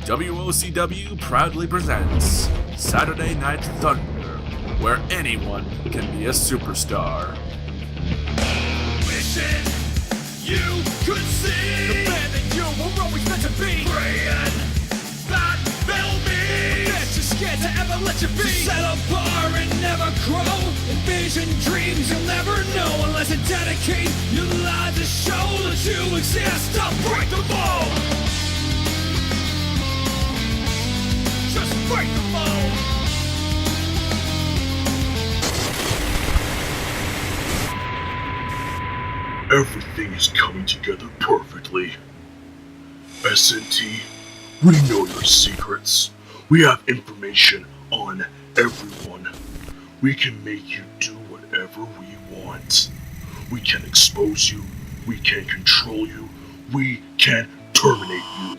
WOCW proudly presents Saturday Night Thunder, where anyone can be a superstar. Wishing you could see the man that you were always meant to be. Praying that they'll be that you're scared to ever let you be. To set a bar and never grow. Envision dreams you'll never know unless you dedicate your life to show that you exist. To break the mold. Just break the mold. Everything is coming together perfectly. SNT, we know your secrets. We have information on everyone. We can make you do whatever we want. We can expose you. We can control you. We can terminate you.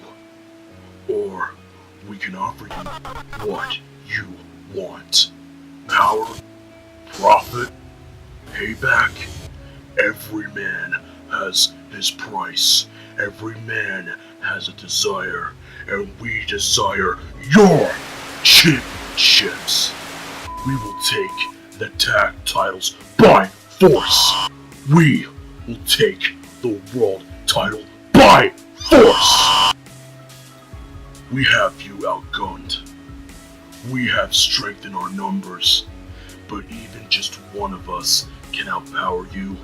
Or we can offer you what you want. Power, profit, payback. Every man has his price. Every man has a desire. And we desire your championships. We will take the tag titles by force. We will take the world title by force. We have you outgunned. We have strength in our numbers. But even just one of us can outpower you.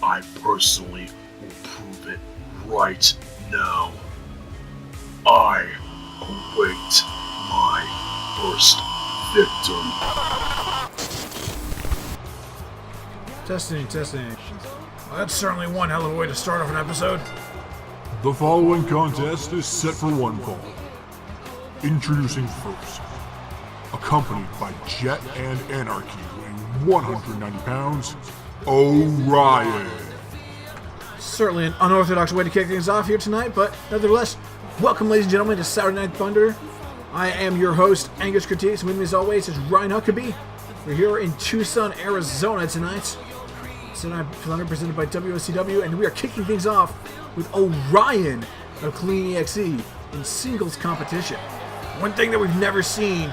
I personally will prove it right now. I await my first victim. Testing. Well, that's certainly one hell of a way to start off an episode. The following contest is set for one fall. Introducing first, accompanied by Jet and Anarchy, weighing 190 pounds, Orion. Certainly an unorthodox way to kick things off here tonight, but nevertheless, welcome ladies and gentlemen to Saturday Night Thunder. I am your host, Angus Critiques, and with me as always is Ryan Huckabee. We're here in Tucson, Arizona tonight. Saturday Night Thunder presented by WOCW, and we are kicking things off with Orion of Clean EXE in singles competition. One thing that we've never seen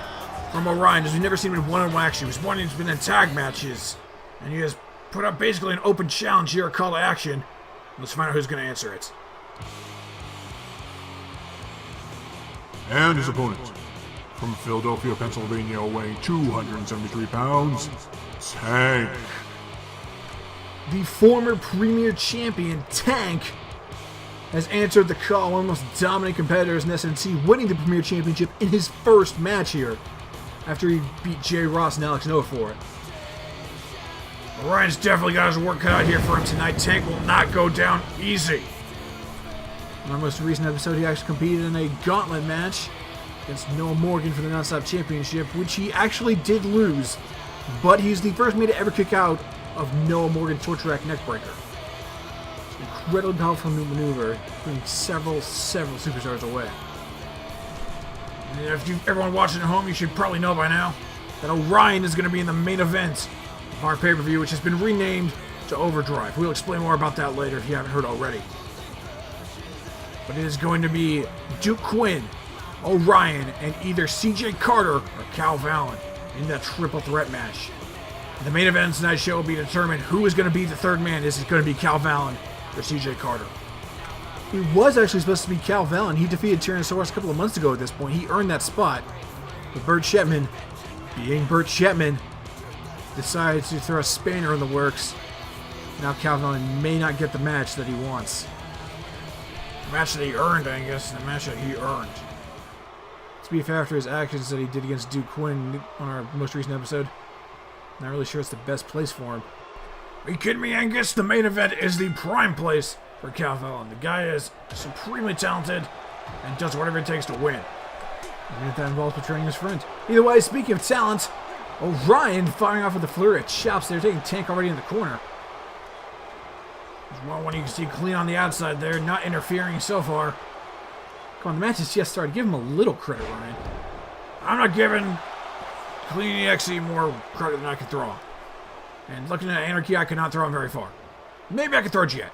from Orion is we've never seen him in one-on-one action. He's one who's been in tag matches, and he has put up basically an open challenge here, a call to action. Let's find out who's going to answer it. And his opponent, from Philadelphia, Pennsylvania, weighing 273 pounds, Tank. The former Premier Champion, Tank, has answered the call, one of the most dominant competitors in SNT, winning the Premier Championship in his first match here, after he beat Jerry Ross and Alex Noah for it. Orion's definitely got his work cut out here for him tonight. Tank will not go down easy. In our most recent episode, he actually competed in a gauntlet match against Noah Morgan for the Non-Stop Championship, which he actually did lose, but he's the first man to ever kick out of Noah Morgan's torture rack neckbreaker. It's an incredibly powerful new maneuver, putting several superstars away. And if everyone watching at home, you should probably know by now that Orion is going to be in the main event of our pay-per-view, which has been renamed to Overdrive. We'll explain more about that later if you haven't heard already. But it is going to be Duke Quinn, Orion, and either CJ Carter or Cal Vallon in that triple threat match. The main event of tonight's show will be determined who is going to be the third man. Is it going to be Cal Vallon or CJ Carter? It was actually supposed to be Cal Vallon. He defeated Tyrannosaurus a couple of months ago at this point. He earned that spot. But Bert Shetman, being Bert Shetman, decided to throw a spanner in the works. Now Cal Vallon may not get the match that he wants. The match that he earned, Angus. The match that he earned. To be fair, after his actions that he did against Duke Quinn on our most recent episode, not really sure it's the best place for him. Are you kidding me, Angus? The main event is the prime place for Cal Vallon. The guy is supremely talented and does whatever it takes to win. Even if that involves betraying his friend. Either way, speaking of talent, Orion firing off with a flurry of chops. They're taking Tank already in the corner. There's one you can see clean on the outside there, not interfering so far. Come on, the match has just started. Give him a little credit, Ryan. I'm not giving Clean EXE more credit than I can throw him. And looking at Anarchy, I cannot throw him very far. Maybe I can throw Jet.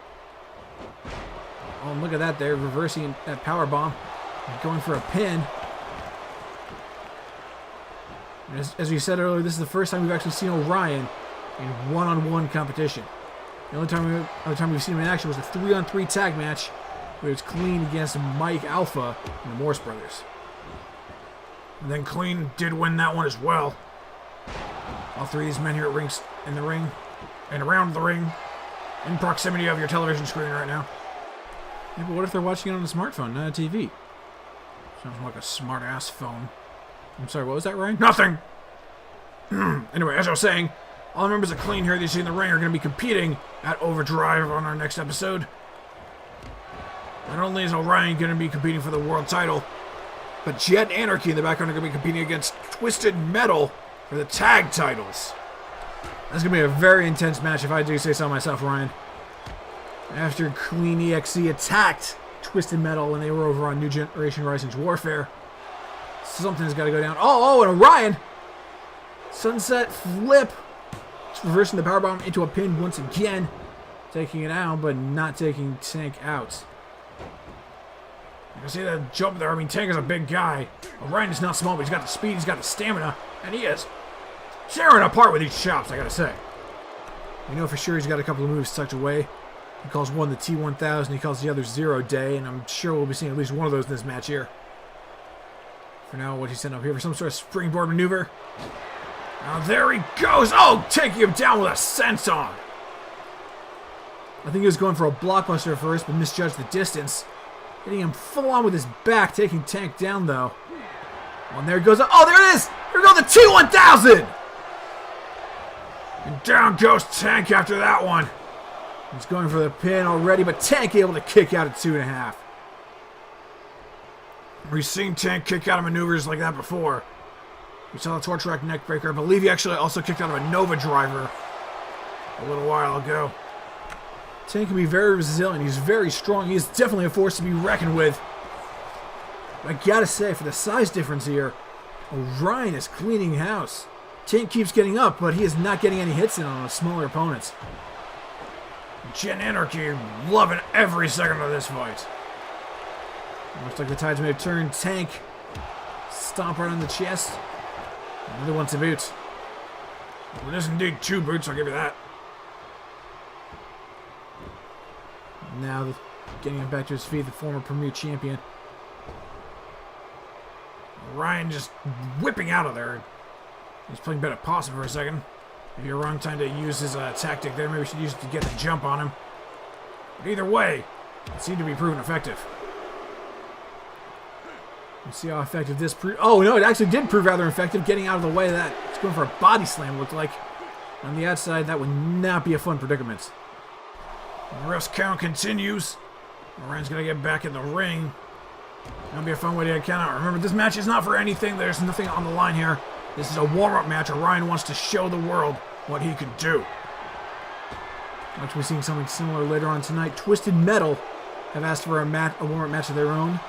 Oh, look at that there, reversing that power bomb. going for a pin. As we said earlier, this is the first time we've actually seen Orion in one-on-one competition. The only time we've seen him in action was a 3-on-3 tag match where it was Clean against Mike Alpha and the Morse Brothers. And then Clean did win that one as well. All three of these men here at in the ring, and around the ring, in proximity of your television screen right now. Yeah, but what if they're watching it on a smartphone, not a TV? Sounds like a smart-ass phone. I'm sorry, what was that, Ryan? Nothing! Anyway, as I was saying, all the members of Clean here that you see in the ring are going to be competing at Overdrive on our next episode. Not only is Orion going to be competing for the world title, but Jet and Anarchy in the background are going to be competing against Twisted Metal for the tag titles. That's going to be a very intense match if I do say so myself, Ryan. After Clean EXE attacked Twisted Metal when they were over on New Generation Rising's Warfare, something's got to go down. Oh, and Orion! Sunset flip. It's reversing the powerbomb into a pin once again. Taking it out, but not taking Tank out. You can see that jump there. I mean, Tank is a big guy. Orion is not small, but he's got the speed, he's got the stamina, and he is tearing apart with these chops, I gotta say. You know for sure he's got a couple of moves tucked away. He calls one the T-1000, he calls the other 0 Day, and I'm sure we'll be seeing at least one of those in this match here. For now, what he's setting up here for some sort of springboard maneuver. Now there he goes! Oh, taking him down with a senton! I think he was going for a blockbuster at first, but misjudged the distance. Hitting him full on with his back, taking Tank down though. Oh, and there he goes. Oh, there it is! Here goes the T-1000! And down goes Tank after that one. He's going for the pin already, but Tank able to kick out at 2.5. We've seen Tank kick out of maneuvers like that before. We saw the Torch Rack neckbreaker. I believe he actually also kicked out of a Nova Driver a little while ago. Tank can be very resilient. He's very strong. He is definitely a force to be reckoned with. But I gotta say, for the size difference here, Orion is cleaning house. Tank keeps getting up, but he is not getting any hits in on smaller opponents. Jet Anarchy loving every second of this fight. Looks like the tides may have turned. Tank stomp right on the chest. Another one to boot. Well, it is indeed 2 boots, I'll give you that. Now getting him back to his feet, the former Premier Champion. Ryan just whipping out of there. He's playing better possum for a second. Maybe a wrong time to use his tactic there. Maybe we should use it to get the jump on him. But either way, it seemed to be proven effective. Let's see how effective this proved. Oh, no, it actually did prove rather effective, getting out of the way of that. It's going for a body slam, looked like. On the outside, that would not be a fun predicament. The ref's count continues. Orion's going to get back in the ring. That'll be a fun way to count out. Remember, this match is not for anything. There's nothing on the line here. This is a warm-up match. Orion wants to show the world what he can do. Actually, we're seeing something similar later on tonight. Twisted Metal have asked for a warm-up match of their own.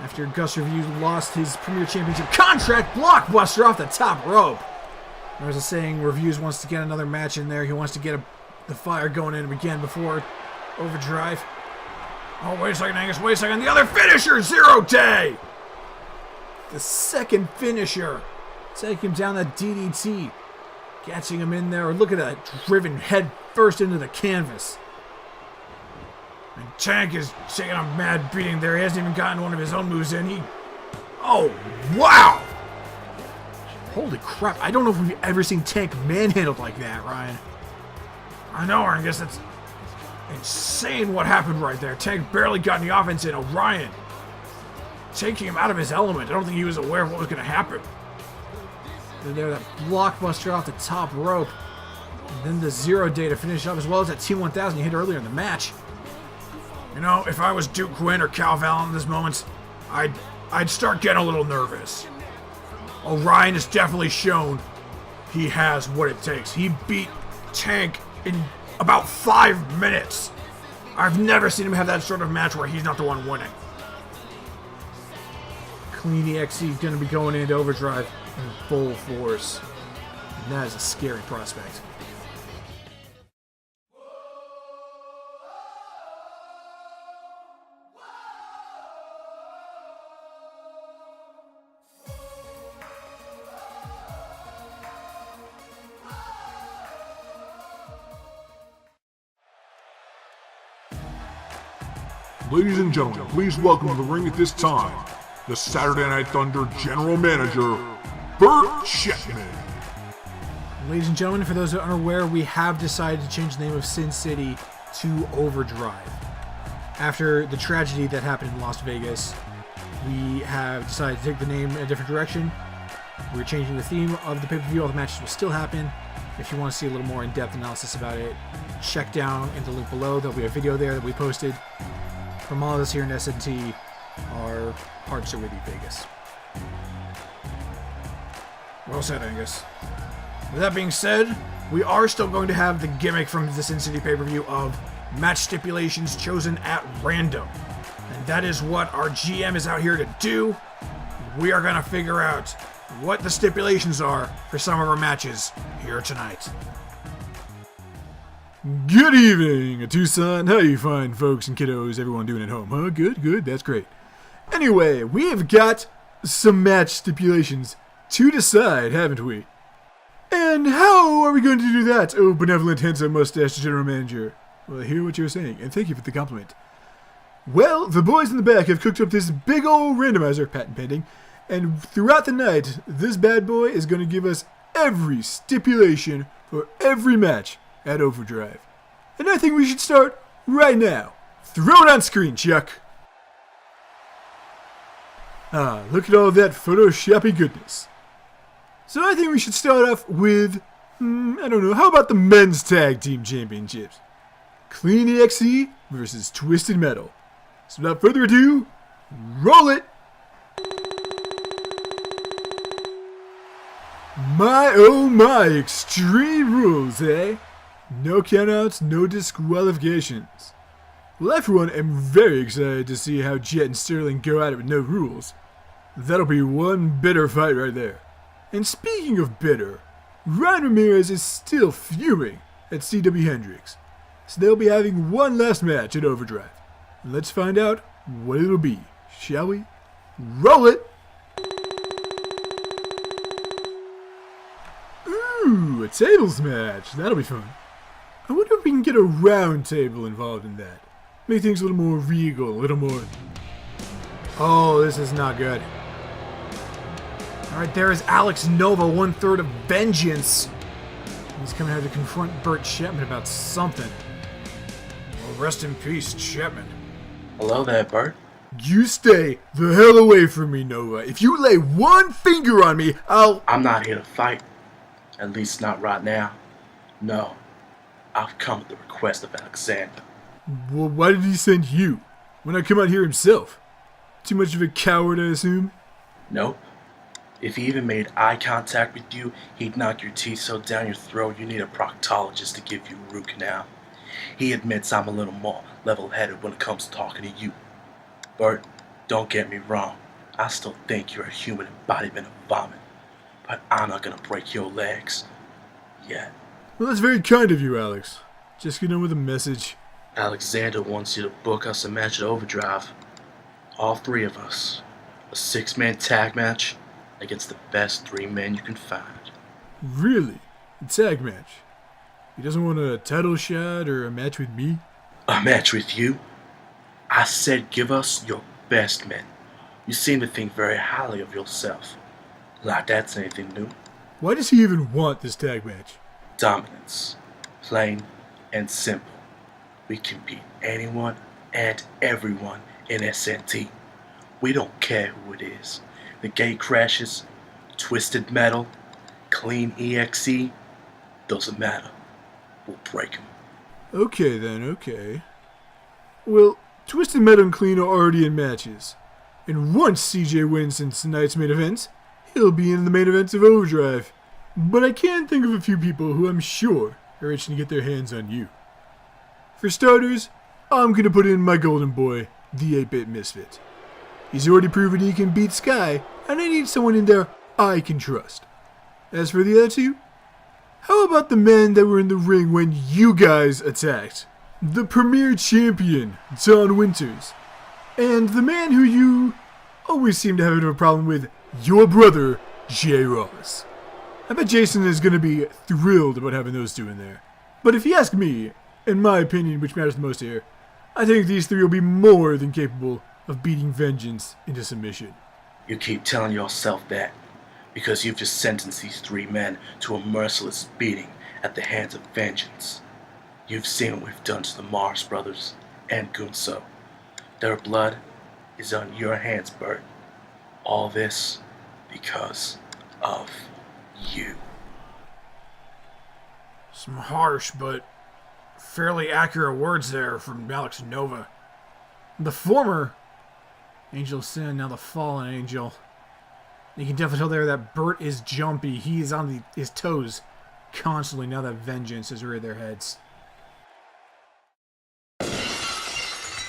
After Gus Review lost his Premier Championship contract, blockbuster off the top rope. There's a saying, Reviews wants to get another match in there. He wants to get the fire going in again before Overdrive. Oh, wait a second, Angus, wait a second. The other finisher, 0 Day! The second finisher. Taking him down that DDT. Catching him in there. Look at that, driven head first into the canvas. And Tank is taking a mad beating there. He hasn't even gotten one of his own moves in. Oh, wow! Holy crap. I don't know if we've ever seen Tank manhandled like that, Ryan. I know, I guess that's insane what happened right there. Tank barely got any offense in. Orion taking him out of his element. I don't think he was aware of what was going to happen. There, that blockbuster off the top rope. And then the 0 Day to finish up, as well as that T-1000 you hit earlier in the match. You know, if I was Duke Quinn or Cal Vallon in this moment, I'd start getting a little nervous. Orion has definitely shown he has what it takes. He beat Tank in about 5 minutes. I've never seen him have that sort of match where he's not the one winning. Clean EXE is going to be going into Overdrive in full force. And that is a scary prospect. Ladies and gentlemen, please welcome to the ring at this time, the Saturday Night Thunder General Manager, Bert Chapman. Ladies and gentlemen, for those who are unaware, we have decided to change the name of Sin City to Overdrive. After the tragedy that happened in Las Vegas, we have decided to take the name in a different direction. We're changing the theme of the pay-per-view. All the matches will still happen. If you want to see a little more in-depth analysis about it, check down in the link below. There'll be a video there that we posted. From all of us here in SNT, our hearts are with you, Vegas. Well said, Angus. With that being said, we are still going to have the gimmick from the Sin City pay-per-view of match stipulations chosen at random. And that is what our GM is out here to do. We are going to figure out what the stipulations are for some of our matches here tonight. Good evening, Tucson. How you fine folks and kiddos, everyone doing at home, huh? Good, that's great. Anyway, we have got some match stipulations to decide, haven't we? And how are we going to do that, oh benevolent, handsome, mustached general manager? Well, I hear what you're saying, and thank you for the compliment. Well, the boys in the back have cooked up this big old randomizer, patent pending, and throughout the night, this bad boy is going to give us every stipulation for every match at Overdrive. And I think we should start right now. Throw it on screen, Chuck. Look at all that photoshoppy goodness. So I think we should start off with, I don't know, how about the men's tag team championships? Clean EXE versus Twisted Metal. So without further ado, roll it! My oh my, extreme rules, eh? No countouts, no disqualifications. Well, I for one am very excited to see how Jet and Sterling go at it with no rules. That'll be one bitter fight right there. And speaking of bitter, Ryan Ramirez is still fuming at CW Hendricks. So they'll be having one last match at Overdrive. Let's find out what it'll be, shall we? Roll it! Ooh, a tables match. That'll be fun. I wonder if we can get a round table involved in that. Make things a little more regal, a little more... Oh, this is not good. Alright, there is Alex Nova, 1/3 of Vengeance. He's coming out to confront Bert Chapman about something. Well, rest in peace, Chapman. Hello there, Bert. You stay the hell away from me, Nova. If you lay one finger on me, I'm not here to fight. At least not right now. No. I've come at the request of Alexander. Well, why did he send you? Why not come out here himself? Too much of a coward, I assume? Nope. If he even made eye contact with you, he'd knock your teeth so down your throat you need a proctologist to give you a root canal. He admits I'm a little more level-headed when it comes to talking to you. Bert, don't get me wrong. I still think you're a human embodiment of vomit. But I'm not gonna break your legs. Yet. Well, that's very kind of you, Alex. Just get on with the message. Alexander wants you to book us a match at Overdrive. All three of us. A 6-man tag match against the best 3 men you can find. Really? A tag match? He doesn't want a title shot or a match with me? A match with you? I said give us your best men. You seem to think very highly of yourself. Like that's anything new. Why does he even want this tag match? Dominance. Plain and simple. We can beat anyone and everyone in SNT. We don't care who it is. The gate crashes, Twisted Metal, Clean EXE, doesn't matter. We'll break them. Okay then, okay. Well, Twisted Metal and Clean are already in matches. And once CJ wins in tonight's main event, he'll be in the main events of Overdrive. But I can think of a few people who I'm sure are itching to get their hands on you. For starters, I'm gonna put in my golden boy, the 8-bit misfit. He's already proven he can beat Sky, and I need someone in there I can trust. As for the other two, how about the men that were in the ring when you guys attacked? The premier champion, Don Winters, and the man who you always seem to have a problem with, your brother, Jay Ross. I bet Jason is going to be thrilled about having those two in there. But if you ask me, in my opinion, which matters the most here, I think these three will be more than capable of beating Vengeance into submission. You keep telling yourself that because you've just sentenced these three men to a merciless beating at the hands of Vengeance. You've seen what we've done to the Mars brothers and Goon. Their blood is on your hands, Bert. All this because of you. Some harsh but fairly accurate words there from Alex Nova. The former Angel of Sin, now the fallen angel. You can definitely tell there that Bert is jumpy. He is on his toes constantly now that Vengeance is reared their heads.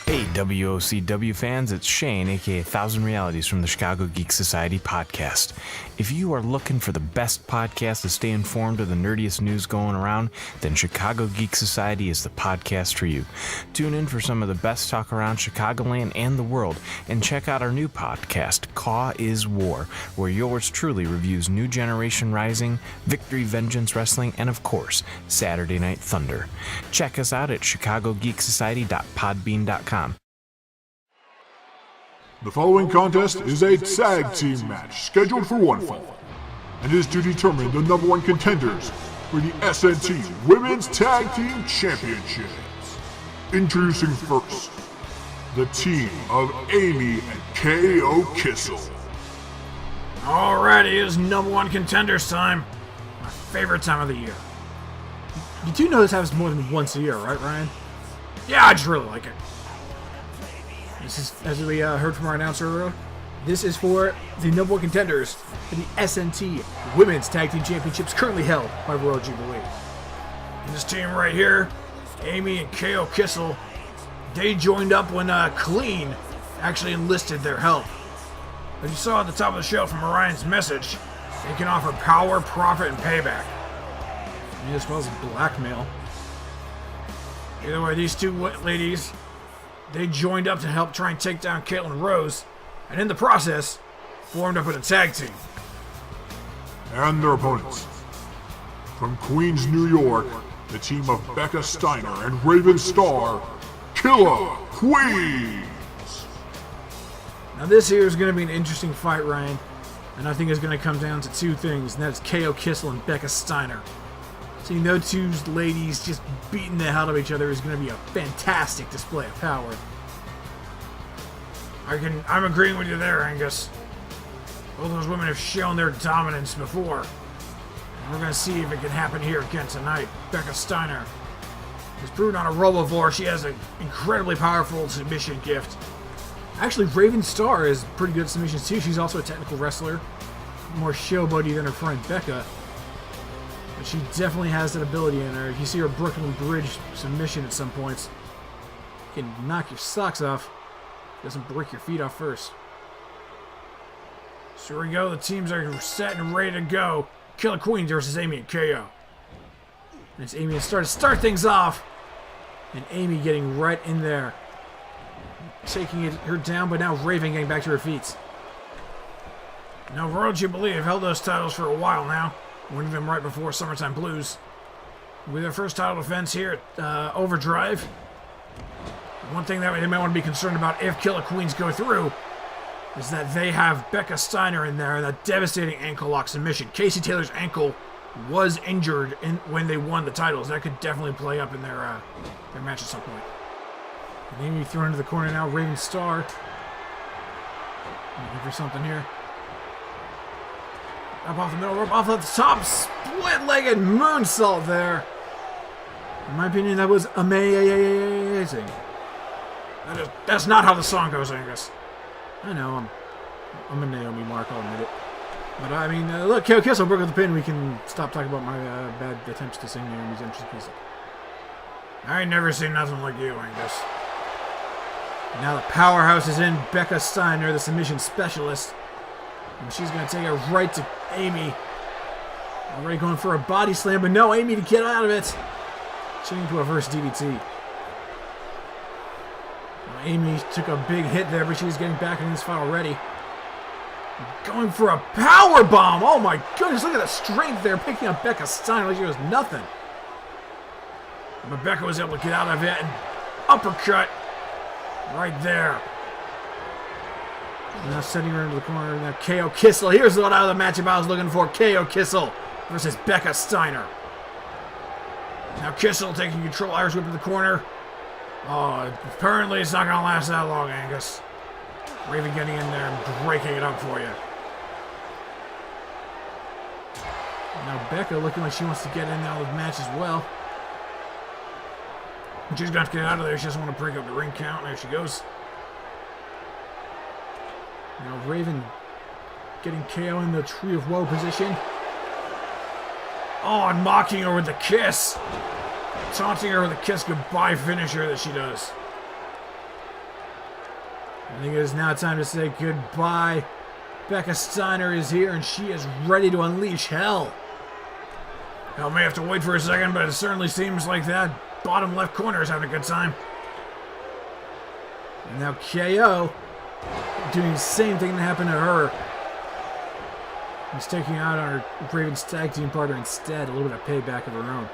Hey WOCW fans, it's Shane, aka 1000 Realities from the Chicago Geek Society podcast. If you are looking for the best podcast to stay informed of the nerdiest news going around, then Chicago Geek Society is the podcast for you. Tune in for some of the best talk around Chicagoland and the world, and check out our new podcast, CAW is War, where yours truly reviews New Generation Rising, Victory Vengeance Wrestling, and of course, Saturday Night Thunder. Check us out at chicagogeeksociety.podbean.com. The following contest is a tag team match scheduled for one fall, and is to determine the number one contenders for the SNT Women's Tag Team Championships. Introducing first, the team of Amy and KO Kissel. Alright, it is number one contenders time. My favorite time of the year. You do know this happens more than once a year, right, Ryan? Yeah, I just really like it. This is, as we heard from our announcer earlier, this is for the number one contenders for the SNT Women's Tag Team Championships currently held by Royal Jubilee. And this team right here, Amy and KO Kissel, they joined up when Clean actually enlisted their help. As you saw at the top of the show from Orion's message, they can offer power, profit, and payback. And as well as blackmail. Either way, these two ladies, they joined up to help try and take down Caitlin Rose, and in the process, formed up in a tag team. And their opponents. From Queens, New York, the team of Becca Steiner and Raven Starr, Killer Queens. Now this here is going to be an interesting fight, Ryan, and I think it's going to come down to two things, and that's KO Kissel and Becca Steiner. Seeing those two ladies just beating the hell out of each other is going to be a fantastic display of power. I'm agreeing with you there, Angus. Both those women have shown their dominance before. And we're going to see if it can happen here again tonight. Becca Steiner has proven on a Robovore she has an incredibly powerful submission gift. Actually, Raven Starr is pretty good at submissions too. She's also a technical wrestler. More showboaty than her friend Becca. But she definitely has that ability in her. If you see her Brooklyn Bridge submission at some points, you can knock your socks off. Doesn't break your feet off first. So here we go. The teams are set and ready to go. Killer Queens versus Amy and KO. And it's Amy and to start things off. And Amy getting right in there. Taking her down, but now Raven getting back to her feet. Now Royal Jubilee have held those titles for a while now. Winning them right before Summertime Blues. With their first title defense here at Overdrive. One thing that they might want to be concerned about if Killer Queens go through is that they have Becca Steiner in there, that devastating ankle lock submission. Casey Taylor's ankle was injured when they won the titles. That could definitely play up in their match at some point. And Amy thrown into the corner now. Raven Starr. Looking for something here. Up off the middle rope, off the top, split-legged moonsault there. In my opinion, that was amazing. That's not how the song goes, Angus. I know, I'm a Naomi mark, I'll admit it. But I mean, look, KO Kissel broke up the pin. We can stop talking about my bad attempts to sing Naomi's entrance music. I ain't never seen nothing like you, Angus. Now the powerhouse is in. Becca Steiner, the submission specialist. And she's going to take it right to Amy. Already going for a body slam, but no, Amy to get out of it. Changing to a reverse DDT. Well, Amy took a big hit there, but she's getting back in this fight already. Going for a power bomb. Oh my goodness, look at the strength there, picking up Becca Steiner like she was nothing. But Becca was able to get out of it and uppercut Right there. Now sending her into the corner. Now KO Kissel. Here's what out of the matchup I was looking for. KO Kissel versus Becca Steiner. Now Kissel taking control. Irish whip in the corner. Oh, apparently it's not going to last that long, Angus. Raven getting in there and breaking it up for you. Now Becca looking like she wants to get in now with the match as well. She's going to have to get out of there. She doesn't want to break up the ring count. There she goes. Now Raven getting KO in the Tree of Woe position. Oh, and mocking her with the kiss. Taunting her with a kiss goodbye finisher that she does. I think it is now time to say goodbye. Becca Steiner is here and she is ready to unleash hell. I may have to wait for a second, but it certainly seems like that bottom left corner is having a good time. And now KO doing the same thing that happened to her. He's taking out our Raven's tag team partner instead. A little bit of payback of her own.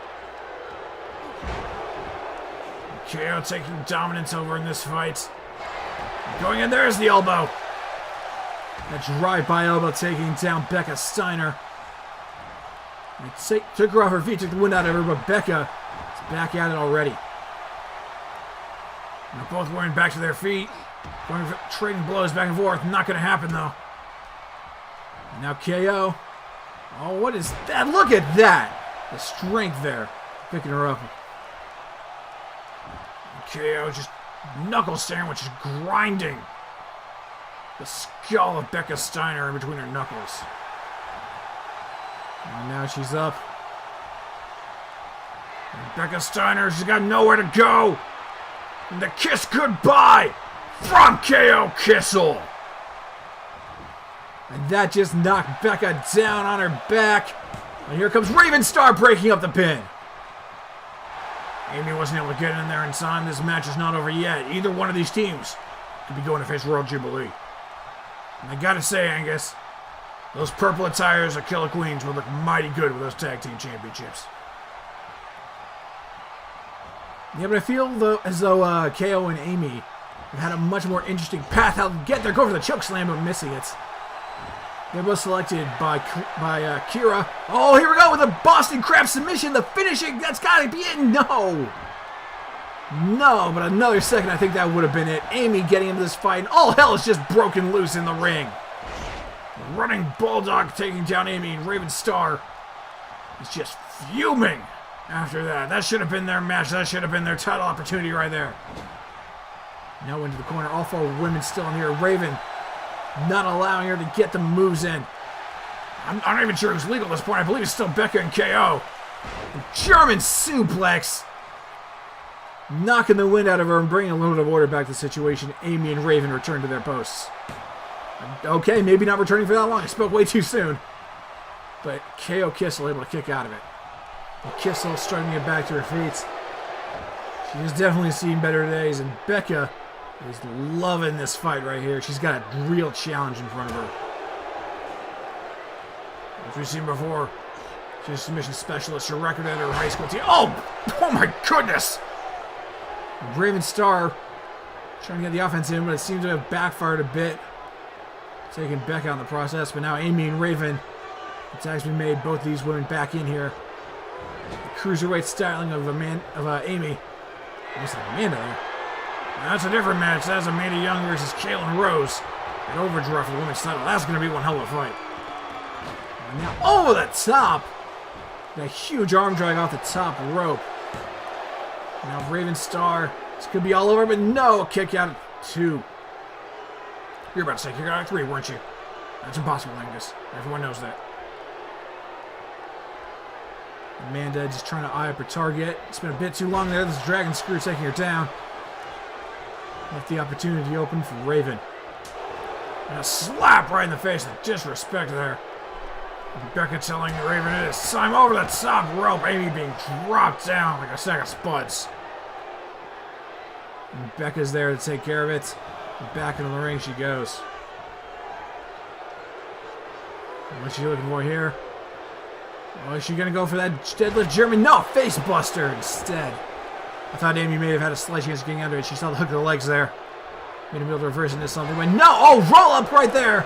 KO taking dominance over in this fight. Going in, there's the elbow. That drive-by elbow taking down Becca Steiner. It took her off her feet, took the wind out of her, but Becca is back at it already. Now both wearing back to their feet. Going for trading blows back and forth. Not going to happen, though. And now KO. Oh, what is that? Look at that. The strength there. Picking her up. KO just knuckle sandwich, just grinding the skull of Becca Steiner in between her knuckles. And now she's up. And Becca Steiner, she's got nowhere to go. And the kiss goodbye from KO Kissel. And that just knocked Becca down on her back. And here comes Raven Star breaking up the pin. Amy wasn't able to get in there in time. This match is not over yet. Either one of these teams could be going to face Royal Jubilee. And I gotta say, Angus, those purple attires of Killer Queens would look mighty good with those tag team championships. Yeah, but I feel as though KO and Amy have had a much more interesting path how to get there. Go for the choke slam, but missing it. They're both selected by Kira. Oh, here we go with a Boston Crab submission. The finishing, that's got to be it. No, but another second, I think that would have been it. Amy getting into this fight, and all hell is just broken loose in the ring. Running Bulldog taking down Amy, and Raven Star is just fuming after that. That should have been their match. That should have been their title opportunity right there. Now into the corner. All four women still in here. Raven not allowing her to get the moves in. I'm not even sure who's legal at this point. I believe it's still Becca and KO. German suplex. Knocking the wind out of her and bringing a little bit of order back to the situation. Amy and Raven return to their posts. Okay, maybe not returning for that long. I spoke way too soon. But KO Kissel able to kick out of it. And Kissel starting to get back to her feet. She has definitely seen better days. And Becca is loving this fight right here. She's got a real challenge in front of her. As we've seen before, she's a submission specialist. Her record at her high school team. Oh my goodness! Raven Star trying to get the offense in, but it seems to have backfired a bit. Taking Becca out in the process, but now Amy and Raven. Attacks been made. Both these women back in here. The cruiserweight styling of Amy. Almost like Amanda there. That's a different match. That's Amanda Young versus Kaylin Rose at Overdrive for the women's title. That's going to be one hell of a fight. And now over the top. That huge arm drag off the top rope. Now Raven Star. This could be all over, but no. Kick out at 2. You're about to say kick out at 3, weren't you? That's impossible, Angus. Everyone knows that. Amanda just trying to eye up her target. It's been a bit too long there. This dragon screw taking her down. Left the opportunity open for Raven. And a slap right in the face. The disrespect there. And Becca telling Raven it is time over the top rope. Amy being dropped down like a sack of spuds. And Becca's there to take care of it. And back into the ring she goes. And what's she looking for here? Oh, is she going to go for that deadlift German? No, face buster instead. I thought Amy may have had a slight chance of getting under it. She saw the hook of the legs there. Gonna be able to reverse into something, but no! Oh, roll up right there!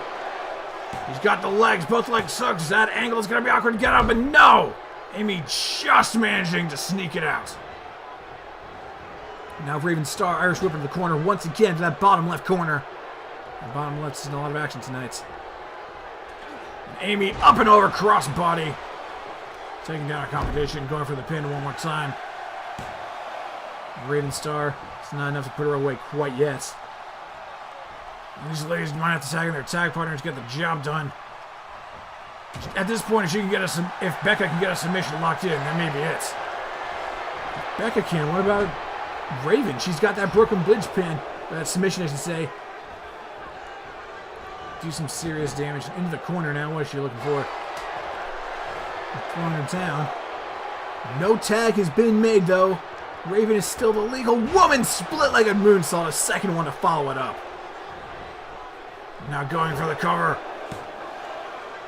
He's got the legs, both legs sucks. That angle is gonna be awkward to get out, but no! Amy just managing to sneak it out. Now Raven Star, Irish Whip into the corner once again to that bottom left corner. The bottom left's in a lot of action tonight. And Amy up and over crossbody. Taking down a competition, going for the pin one more time. Raven Star, it's not enough to put her away quite yet. And these ladies might have to tag in their tag partners to get the job done. At this point, if Becca can get a submission locked in, that may be it. If Becca can, what about Raven? She's got that broken bridge pin, or that submission, I should say. Do some serious damage into the corner now. What is she looking for? Throwing her down. No tag has been made, though. Raven is still the legal woman. Split-legged moonsault, a second one to follow it up. Now going for the cover.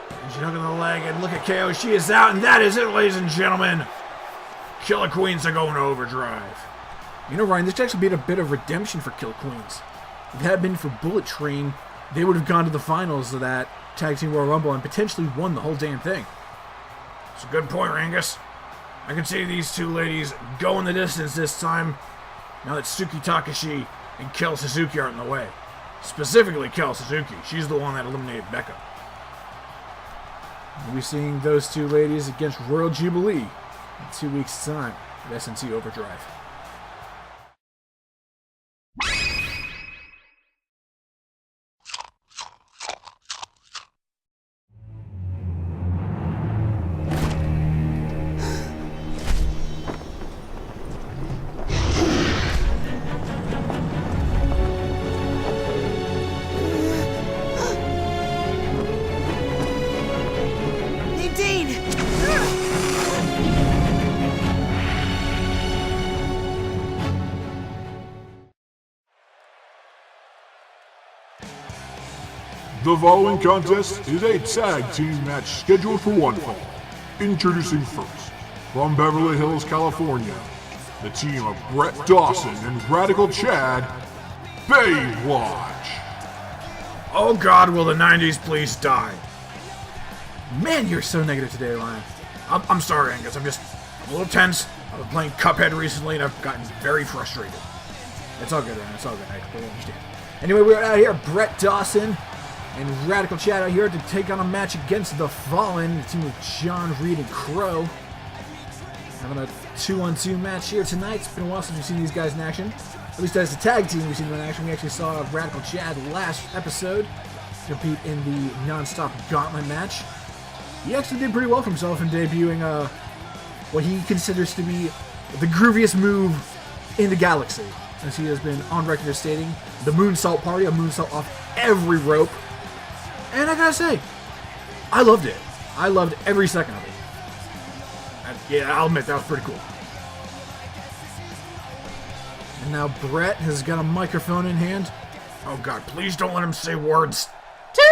And she's hooking the leg, and look at KO. She is out, and that is it, ladies and gentlemen. Killer Queens are going to Overdrive. You know, Ryan, this actually been a bit of redemption for Killer Queens. If it had been for Bullet Train, they would have gone to the finals of that Tag Team Royal Rumble and potentially won the whole damn thing. It's a good point, Rangus. I can see these two ladies going the distance this time, now that Suki Takashi and Kel Suzuki are in the way. Specifically Kel Suzuki. She's the one that eliminated Becca. We'll be seeing those two ladies against Royal Jubilee in 2 weeks' time at SNT Overdrive. The following contest is a tag team match scheduled for one fall. Introducing first, from Beverly Hills, California, the team of Brett Dawson and Radical Chad, Baywatch. Oh God, will the 90s please die? Man, you're so negative today, Lion. I'm sorry, Angus. I'm a little tense. I've been playing Cuphead recently, and I've gotten very frustrated. It's all good, man. It's all good. I completely understand. Anyway, we're out here. Brett Dawson and Radical Chad out here to take on a match against the Vallon, the team of John Reed and Crow. Having a 2-on-2 match here tonight. It's been a while since we've seen these guys in action. At least as a tag team, we've seen them in action. We actually saw Radical Chad last episode compete in the non-stop gauntlet match. He actually did pretty well for himself in debuting what he considers to be the grooviest move in the galaxy, as he has been on record as stating the moonsault party, a moonsault off every rope. And I gotta say, I loved it. I loved every second of it. And yeah, I'll admit, that was pretty cool. And now Brett has got a microphone in hand. Oh God, please don't let him say words. Tucson!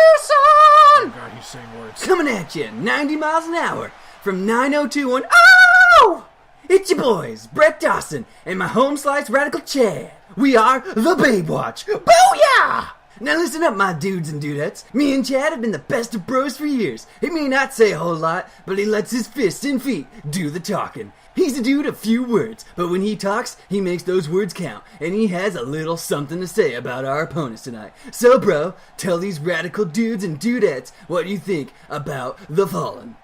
Oh God, he's saying words. Coming at you, 90 miles an hour, from 902 on. Oh! It's your boys, Brett Dawson, and my home slice Radical Chad. We are the Baywatch. Booyah! Now listen up, my dudes and dudettes. Me and Chad have been the best of bros for years. He may not say a whole lot, but he lets his fists and feet do the talking. He's a dude of few words, but when he talks, he makes those words count, and he has a little something to say about our opponents tonight. So, bro, tell these radical dudes and dudettes what you think about the Vallon.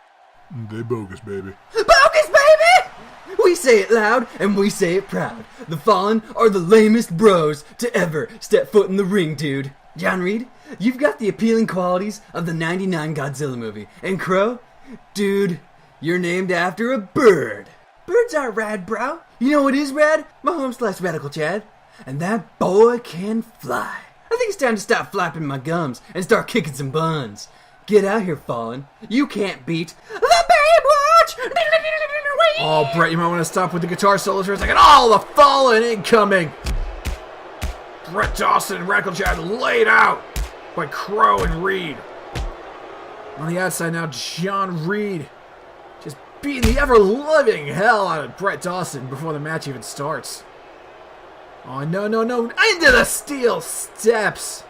They bogus, baby. Bogus, baby! We say it loud, and we say it proud. The Vallon are the lamest bros to ever step foot in the ring, dude. John Reed, you've got the appealing qualities of the 99 Godzilla movie. And Crow, dude, you're named after a bird. Birds are rad, bro. You know what is rad? My home slice Radical Chad. And that boy can fly. I think it's time to stop flapping my gums and start kicking some buns. Get out here, Vallon. You can't beat the Baywatch! Oh, Brett, you might want to stop with the guitar solos for a second. Oh, the Vallon incoming! Brett Dawson and Radical Chad laid out by Crow and Reed. On the outside now, John Reed just beating the ever-living hell out of Brett Dawson before the match even starts. Oh, no, no, no. Into the steel steps.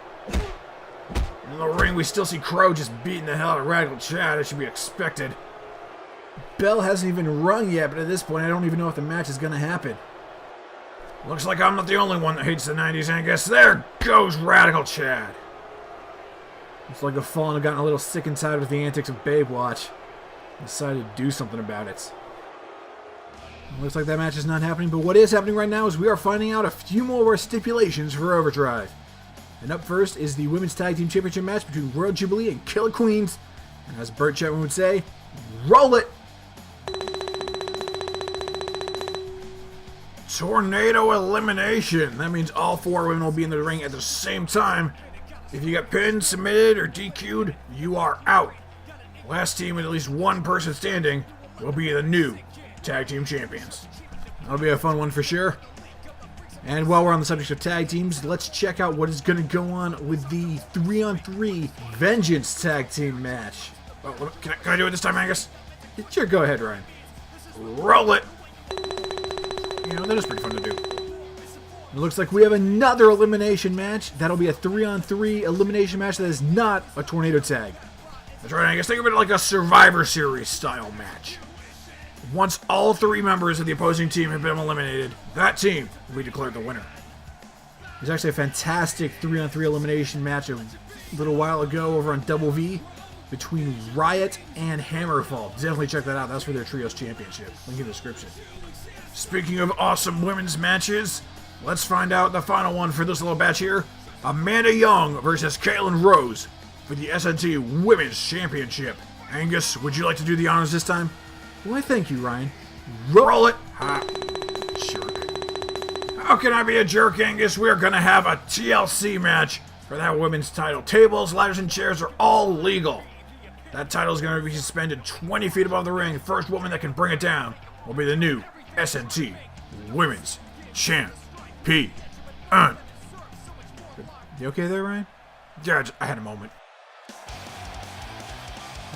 In the ring, we still see Crow just beating the hell out of Radical Chad. It should be expected. Bell hasn't even rung yet, but at this point, I don't even know if the match is going to happen. Looks like I'm not the only one that hates the 90s, Angus. There goes Radical Chad. Looks like the Fallen have gotten a little sick and tired with the antics of Baywatch. Decided to do something about it. Looks like that match is not happening, but what is happening right now is we are finding out a few more stipulations for Overdrive. And up first is the Women's Tag Team Championship match between Royal Jubilee and Killer Queens. And as Bert Chapman would say, roll it! Tornado elimination. That means all 4 women will be in the ring at the same time. If you get pinned, submitted, or DQ'd, you are out. Last team with at least 1 person standing will be the new Tag Team Champions. That'll be a fun one for sure. And while we're on the subject of tag teams, let's check out what is going to go on with the 3-on-3 Vengeance Tag Team match. Oh, can I do it this time, Angus? Sure, go ahead, Ryan. Roll it! You know, that is pretty fun to do. It looks like we have another elimination match. That'll be a 3-on-3 elimination match that is not a tornado tag. That's right, Angus. Think of it like a Survivor Series style match. Once all 3 members of the opposing team have been eliminated, that team will be declared the winner. There's actually a fantastic 3-on-3 elimination match a little while ago over on Double V between Riot and Hammerfall. Definitely check that out. That's for their Trios Championship. Link in the description. Speaking of awesome women's matches, let's find out the final one for this little batch here. Amanda Young versus Caitlin Rose for the SNT Women's Championship. Angus, would you like to do the honors this time? Why, thank you, Ryan. Roll it! Ha! Jerk. How can I be a jerk, Angus? We're gonna have a TLC match for that women's title. Tables, ladders, and chairs are all legal. That title is gonna be suspended 20 feet above the ring. First woman that can bring it down will be the new SNT Women's Champion. You okay there, Ryan? Yeah, I had a moment.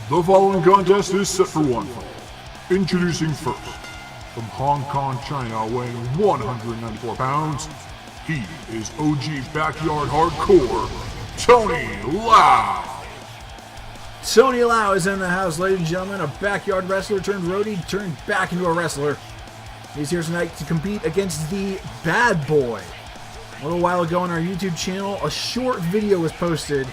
The following contest is set for one fall. Introducing first, from Hong Kong, China, weighing 194 pounds, he is OG Backyard Hardcore, Tony Lau. Tony Lau is in the house, ladies and gentlemen. A backyard wrestler turned roadie, turned back into a wrestler. He's here tonight to compete against the Bad Boy. A little while ago on our YouTube channel, a short video was posted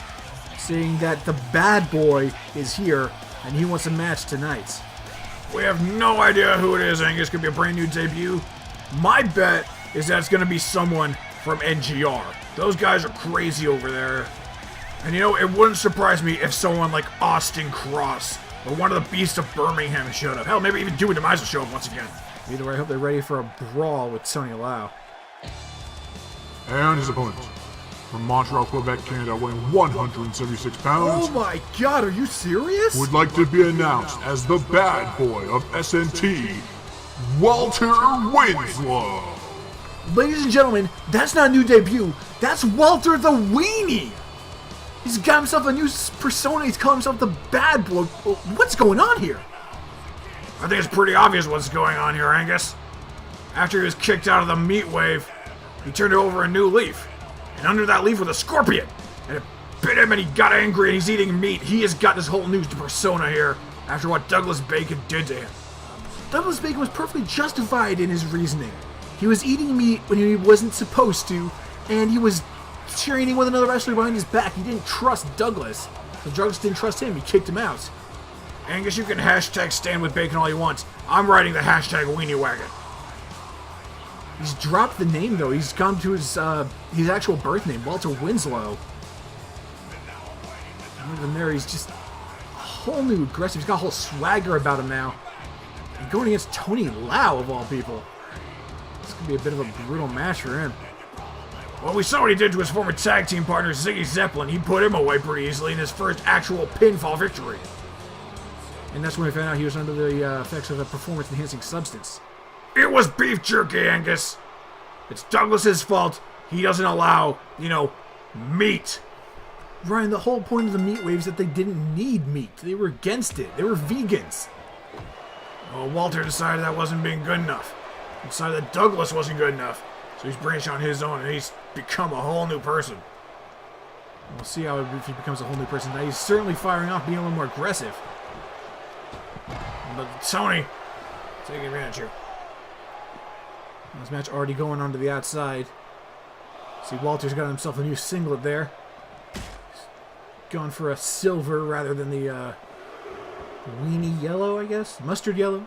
saying that the Bad Boy is here and he wants a match tonight. We have no idea who it is, Angus. Could be a brand new debut. My bet is that it's going to be someone from NGR. Those guys are crazy over there. And you know, it wouldn't surprise me if someone like Austin Cross or one of the Beasts of Birmingham showed up. Hell, maybe even Dewey Demise will show up once again. Either way, I hope they're ready for a brawl with Tony Lau. And his opponent, from Montreal, Quebec, Canada, weighing 176 pounds. Oh my god, are you serious? Would like to be announced as the Bad Boy of SNT, Walter Winslow. Ladies and gentlemen, that's not a new debut. That's Walter the Weenie. He's got himself a new persona. He's called himself the Bad Boy. What's going on here? I think it's pretty obvious what's going on here, Angus. After he was kicked out of the meat wave, he turned over a new leaf. And under that leaf was a scorpion. And it bit him and he got angry and he's eating meat. He has got this whole new persona here after what Douglas Bacon did to him. Douglas Bacon was perfectly justified in his reasoning. He was eating meat when he wasn't supposed to, and he was training with another wrestler behind his back. He didn't trust Douglas. The Douglas didn't trust him. He kicked him out. Angus, you can hashtag stand with Bacon all you want. I'm writing the hashtag Weenie Wagon. He's dropped the name, though. He's gone to his actual birth name, Walter Winslow. And even there, he's just a whole new aggressive. He's got a whole swagger about him now. And going against Tony Lau, of all people. This could be a bit of a brutal match for him. Well, we saw what he did to his former tag team partner, Ziggy Zeppelin. He put him away pretty easily in his first actual pinfall victory. And that's when we found out he was under the effects of a performance-enhancing substance. It was beef jerky, Angus. It's Douglas's fault. He doesn't allow, meat. Ryan, the whole point of the meat wave is that they didn't need meat. They were against it. They were vegans. Well, Walter decided that wasn't being good enough. He decided that Douglas wasn't good enough. So he's branched on his own, and he's become a whole new person. We'll see how if he becomes a whole new person. Now he's certainly firing off, being a little more aggressive. But Tony, taking advantage here. This match already going on to the outside. See, Walter's got himself a new singlet there. Gone for a silver rather than the weenie yellow, I guess? Mustard yellow?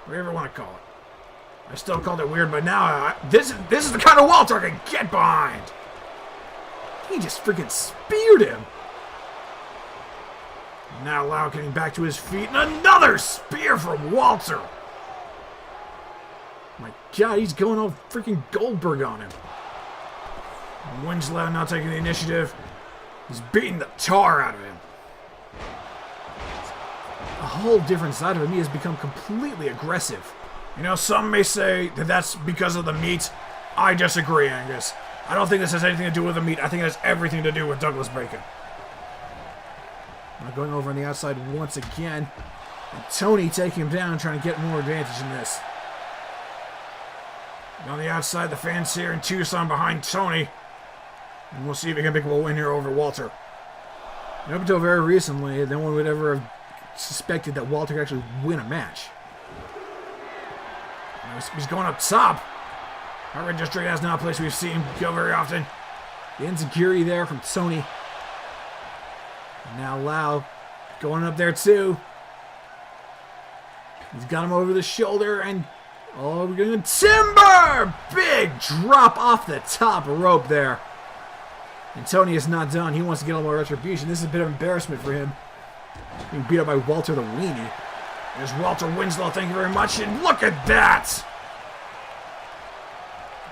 Whatever you want to call it. I still called it weird, but now this is the kind of Walter I can get behind. He just freaking speared him. Now Lau getting back to his feet, and another spear from Walter. My God, he's going all freaking Goldberg on him. Winslow now taking the initiative. He's beating the tar out of him. A whole different side of him. He has become completely aggressive. You know, some may say that that's because of the meat. I disagree, Angus. I don't think this has anything to do with the meat. I think it has everything to do with Douglas Bacon. Now going over on the outside once again. And Tony taking him down, trying to get more advantage in this. And on the outside, the fans here in Tucson behind Tony. And we'll see if he can pick up a win here over Walter. And up until very recently, no one would ever have suspected that Walter could actually win a match. Now he's going up top. Our registry has now a place we've seen go very often. The enziguri there from Tony. And now Lau going up there too. He's got him over the shoulder and oh, we're going to timber! Big drop off the top rope there. And Tony is not done. He wants to get a little more retribution. This is a bit of embarrassment for him. Being beat up by Walter the Weenie. There's Walter Winslow, thank you very much. And look at that!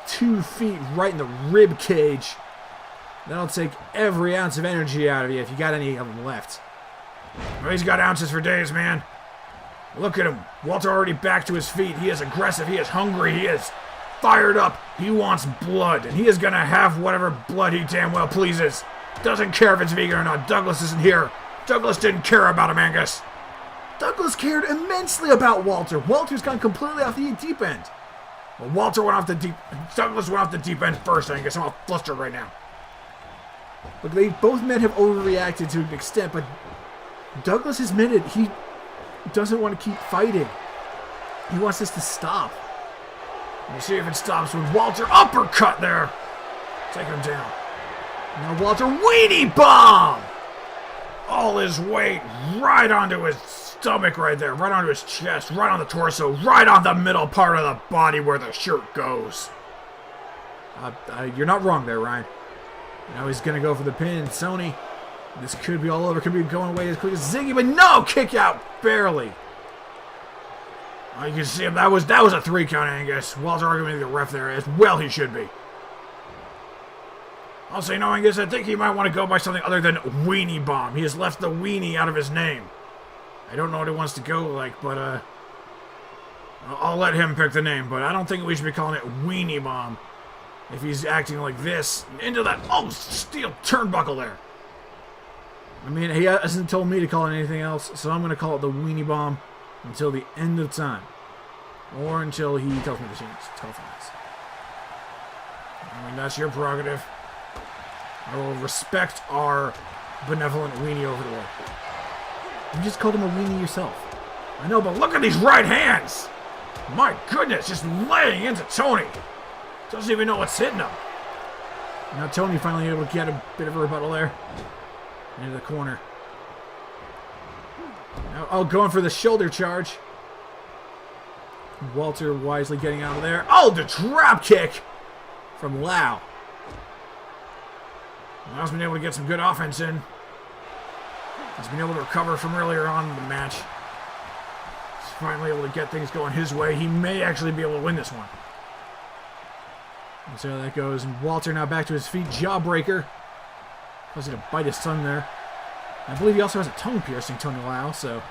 2 feet right in the rib cage. That'll take every ounce of energy out of you if you got any of them left. Well, he's got ounces for days, man. Look at him. Walter already back to his feet. He is aggressive. He is hungry. He is fired up. He wants blood. And he is going to have whatever blood he damn well pleases. Doesn't care if it's vegan or not. Douglas isn't here. Douglas didn't care about him, Angus. Douglas cared immensely about Walter. Walter's gone completely off the deep end. Well, Douglas went off the deep end first, Angus. I'm all flustered right now. Look, both men have overreacted to an extent, but Douglas has admitted he doesn't want to keep fighting. He wants this to stop. We'll see if it stops with Walter uppercut there. Taking him down. Now Walter weenie bomb! All his weight right onto his stomach right there. Right onto his chest. Right on the torso. Right on the middle part of the body where the shirt goes. You're not wrong there, Ryan. Now he's going to go for the pin. Sony. This could be all over. Could be going away as quick as Ziggy, but no! Kick out. Barely. Oh, you can see him. That was a 3 count, Angus. Walter arguing with the ref there as well he should be. I'll say no, Angus. I think he might want to go by something other than Weenie Bomb. He has left the weenie out of his name. I don't know what he wants to go like, but I'll let him pick the name. But I don't think we should be calling it Weenie Bomb if he's acting like this. Into that steel turnbuckle there. I mean, he hasn't told me to call it anything else, so I'm going to call it the Weenie Bomb until the end of time. Or until he tells me to change telephones. I mean, that's your prerogative. I will respect our benevolent weenie overlord. You just called him a weenie yourself. I know, but look at these right hands! My goodness, just laying into Tony. Doesn't even know what's hitting him. Now Tony finally able to get a bit of a rebuttal there. Into the corner. Now, going for the shoulder charge. Walter wisely getting out of there. Oh, the drop kick from Lau. Lau's been able to get some good offense in. He's been able to recover from earlier on in the match. He's finally able to get things going his way. He may actually be able to win this one. And so that goes. And Walter now back to his feet. Jawbreaker. Was he to bite his tongue there? I believe he also has a tongue piercing, Tony Lau, so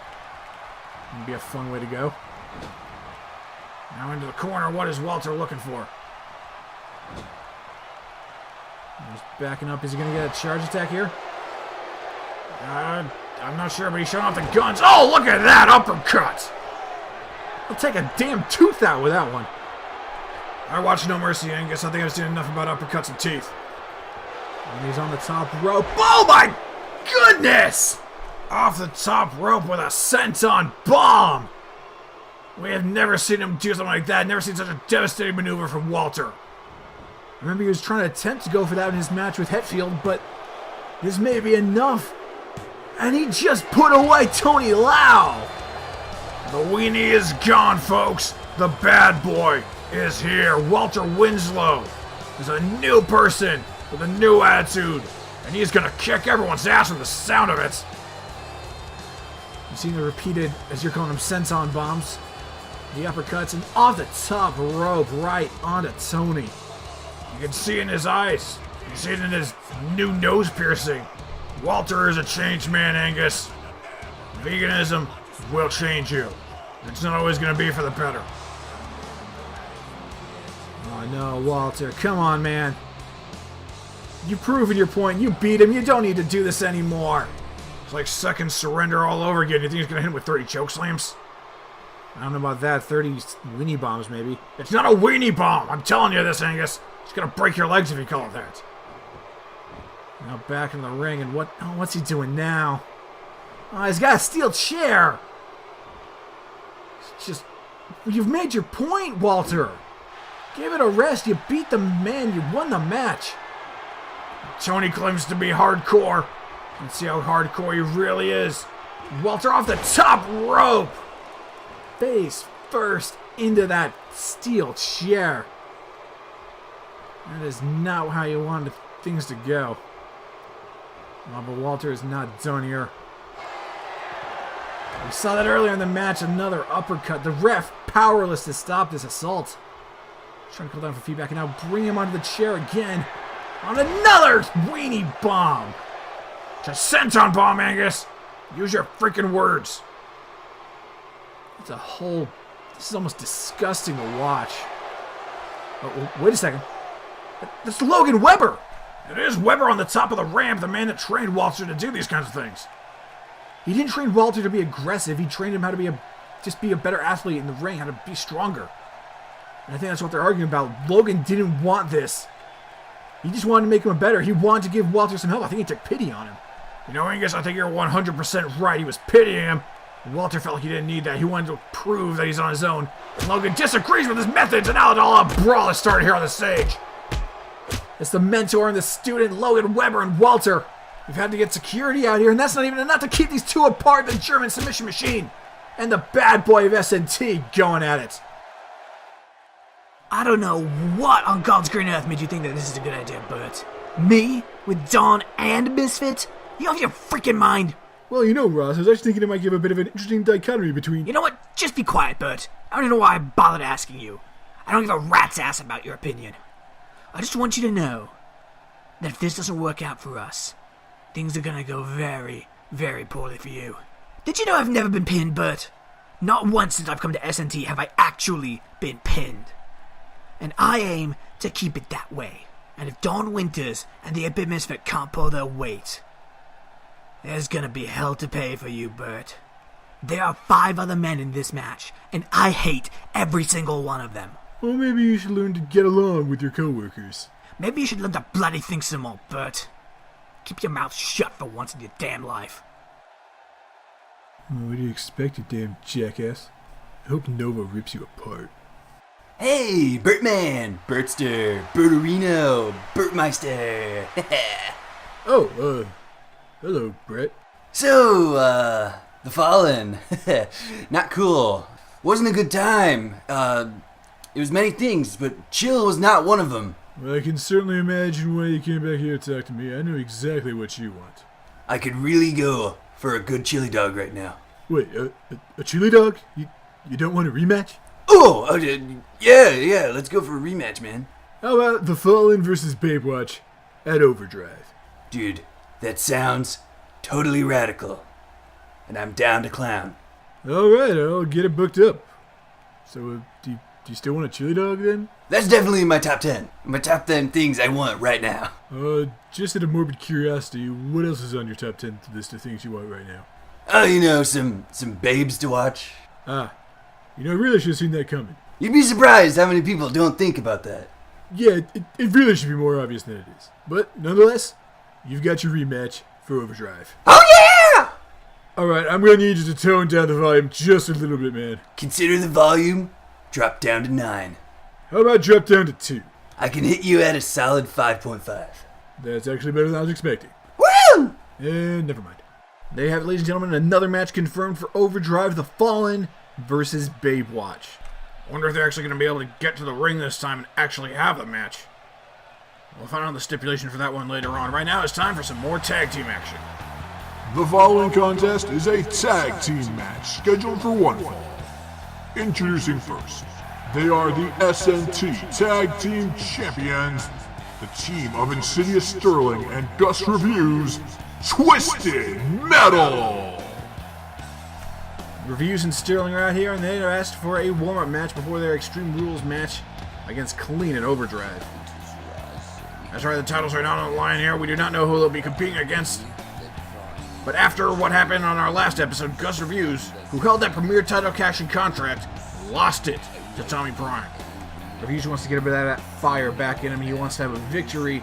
it'd be a fun way to go. Now into the corner. What is Walter looking for? He's backing up. Is he going to get a charge attack here? I'm not sure, but he's showing off the guns. Oh, look at that uppercut! I'll take a damn tooth out with that one. I watch No Mercy, Angus. I think I've seen enough about uppercuts and teeth. And he's on the top rope. Oh my goodness! Off the top rope with a senton bomb! We have never seen him do something like that. Never seen such a devastating maneuver from Walter. I remember he was trying to attempt to go for that in his match with Hetfield, but this may be enough. And he just put away Tony Lau! The weenie is gone, folks. The bad boy is here. Walter Winslow is a new person with a new attitude, and he's gonna kick everyone's ass with the sound of it. You've seen the repeated, as you're calling them, senton bombs. The uppercuts and off the top rope right onto Tony. You can see it in his eyes. You can see it in his new nose piercing. Walter is a changed man, Angus. Veganism will change you. It's not always going to be for the better. Oh no, Walter. Come on, man. You've proven your point. You beat him. You don't need to do this anymore. It's like second surrender all over again. You think he's going to hit him with 30 chokeslams? I don't know about that. 30 weenie bombs, maybe. It's not a weenie bomb. I'm telling you this, Angus. It's going to break your legs if you call it that. Now back in the ring, and what's he doing now? Oh, he's got a steel chair. It's just, you've made your point, Walter. Give it a rest. You beat the man. You won the match. Tony claims to be hardcore. Let's see how hardcore he really is. Walter off the top rope. Face first into that steel chair. That is not how you wanted things to go. Oh, but Walter is not done here. We saw that earlier in the match, another uppercut. The ref powerless to stop this assault. Trying to call down for feedback, and now bring him onto the chair again. On another weenie bomb. It's a senton bomb, Angus. Use your freaking words. It's a whole... This is almost disgusting to watch. Oh, wait a second. That's Logan Webber. It is Webber on the top of the ramp, the man that trained Walter to do these kinds of things. He didn't train Walter to be aggressive. He trained him how to be a better athlete in the ring, how to be stronger. And I think that's what they're arguing about. Logan didn't want this. He just wanted to make him better. He wanted to give Walter some help. I think he took pity on him. You know, Angus, I think you're 100% right. He was pitying him. And Walter felt like he didn't need that. He wanted to prove that he's on his own. And Logan disagrees with his methods, and now all a brawl is started here on the stage. It's the mentor and the student, Logan Webber and Walter. We've had to get security out here, and that's not even enough to keep these two apart. The German submission machine and the bad boy of SNT going at it. I don't know what on God's green earth made you think that this is a good idea, Bert. Me? With Dawn and Misfit? You off your freaking mind? Well, you know, Ross, I was actually thinking it might give a bit of an interesting dichotomy between... You know what? Just be quiet, Bert. I don't even know why I bothered asking you. I don't give a rat's ass about your opinion. I just want you to know that if this doesn't work out for us, things are gonna go very, very poorly for you. Did you know I've never been pinned, Bert? Not once since I've come to SNT have I actually been pinned. And I aim to keep it that way. And if Dawn Winters and the 8-Bit Misfit can't pull their weight, there's gonna be hell to pay for you, Bert. There are 5 other men in this match, and I hate every single one of them. Well, maybe you should learn to get along with your coworkers. Maybe you should learn to bloody think some more, Bert. Keep your mouth shut for once in your damn life. What do you expect, you damn jackass? I hope Nova rips you apart. Hey, Bertman, Bertster, Bertorino, Bertmeister. Oh, hello, Brett. So, the Fallen. Not cool. Wasn't a good time. It was many things, but chill was not one of them. Well, I can certainly imagine why you came back here to talk to me. I know exactly what you want. I could really go for a good chili dog right now. Wait, a chili dog? You don't want a rematch? Oh, yeah, let's go for a rematch, man. How about the Fallen versus Babewatch at Overdrive? Dude, that sounds totally radical. And I'm down to clown. Alright, I'll get it booked up. So, do you still want a chili dog then? That's definitely in my top 10. My top 10 things I want right now. Just out of morbid curiosity, what else is on your top 10 list of things you want right now? Oh, you know, some babes to watch. You know, I really should have seen that coming. You'd be surprised how many people don't think about that. Yeah, it really should be more obvious than it is. But nonetheless, you've got your rematch for Overdrive. Oh yeah! Alright, I'm gonna need you to tone down the volume just a little bit, man. Consider the volume drop down to 9. How about drop down to 2? I can hit you at a solid 5.5. That's actually better than I was expecting. Woo! And never mind. There you have it, ladies and gentlemen, another match confirmed for Overdrive, the Vallon versus Babe Watch. I wonder if they're actually going to be able to get to the ring this time and actually have the match. We'll find out the stipulation for that one later on. Right now, it's time for some more tag team action. The following contest is a tag team match scheduled for one fall. Introducing first, they are the SNT Tag Team Champions, the team of Insidious Sterling and Gus Reviews, Twisted Metal! Reviews and Sterling are out here, and they are asked for a warm-up match before their Extreme Rules match against Clean and Overdrive. That's right, the titles are not on the line here. We do not know who they'll be competing against. But after what happened on our last episode, Gus Reviews, who held that premier title cash-in contract, lost it to Tommy Prime. Reviews wants to get a bit of that fire back in him. He wants to have a victory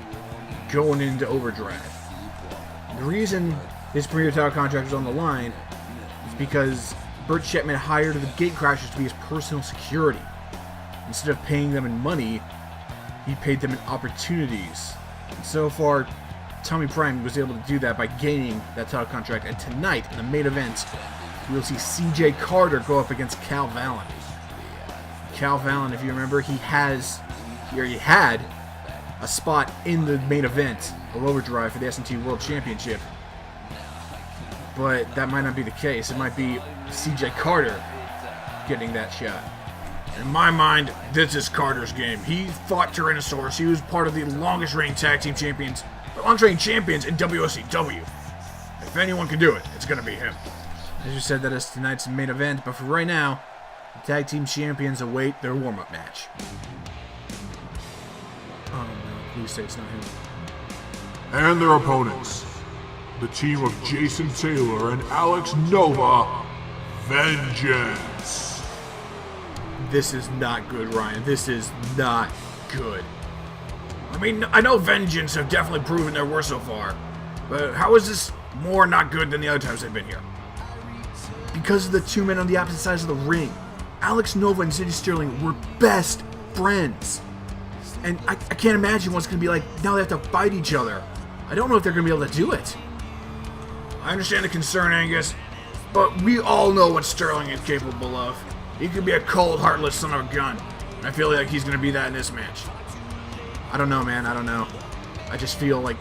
going into Overdrive. The reason his premier title contract was on the line is because Burt Shetman hired the Gatecrashers to be his personal security. Instead of paying them in money, he paid them in opportunities. And so far, Tommy Prime was able to do that by gaining that title contract. And tonight, in the main event, we'll see CJ Carter go up against Cal Vallon. Cal Vallon, if you remember, he already had a spot in the main event of Overdrive for the SNT World Championship. But that might not be the case. It might be CJ Carter getting that shot. In my mind, this is Carter's game. He fought Tyrannosaurus. He was part of the longest-reigning tag team champions, the longest-reigning champions in WCW. If anyone can do it, it's going to be him. As you said, that is tonight's main event, but for right now, the tag team champions await their warm-up match. Oh no, please say it's not him. And their opponents, the team of Jason Taylor and Alex Nova, Vengeance. This is not good, Ryan. This is not good. I mean, I know Vengeance have definitely proven their worth so far, but how is this more not good than the other times they've been here? Because of the two men on the opposite sides of the ring. Alex Nova and City Sterling were best friends. And I can't imagine what's going to be like now they have to fight each other. I don't know if they're going to be able to do it. I understand the concern, Angus, but we all know what Sterling is capable of. He could be a cold, heartless son of a gun. And I feel like he's going to be that in this match. I don't know, man. I don't know. I just feel like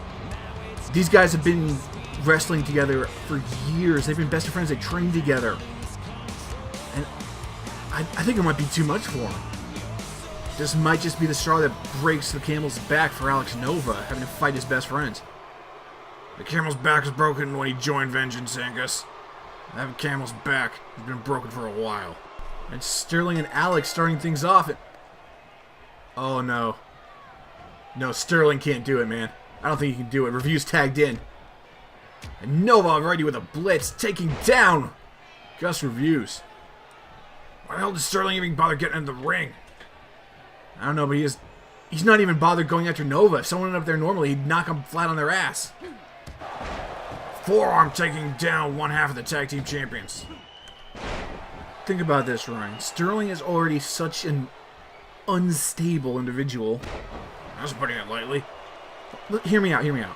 these guys have been wrestling together for years. They've been best friends. They trained together. And I think it might be too much for him. This might just be the straw that breaks the camel's back for Alex Nova, having to fight his best friends. The camel's back was broken when he joined Vengeance, Angus. That camel's back has been broken for a while. And Sterling and Alex starting things off. Oh no. No, Sterling can't do it, man. I don't think he can do it. Reviews tagged in. And Nova already with a blitz, taking down Gus Reviews. Why the hell did Sterling even bother getting in the ring? I don't know, but he's not even bothered going after Nova. If someone went up there normally, he'd knock them flat on their ass. Forearm taking down one half of the tag team champions. Think about this, Ryan. Sterling is already such an unstable individual. That's putting it lightly. Look, hear me out.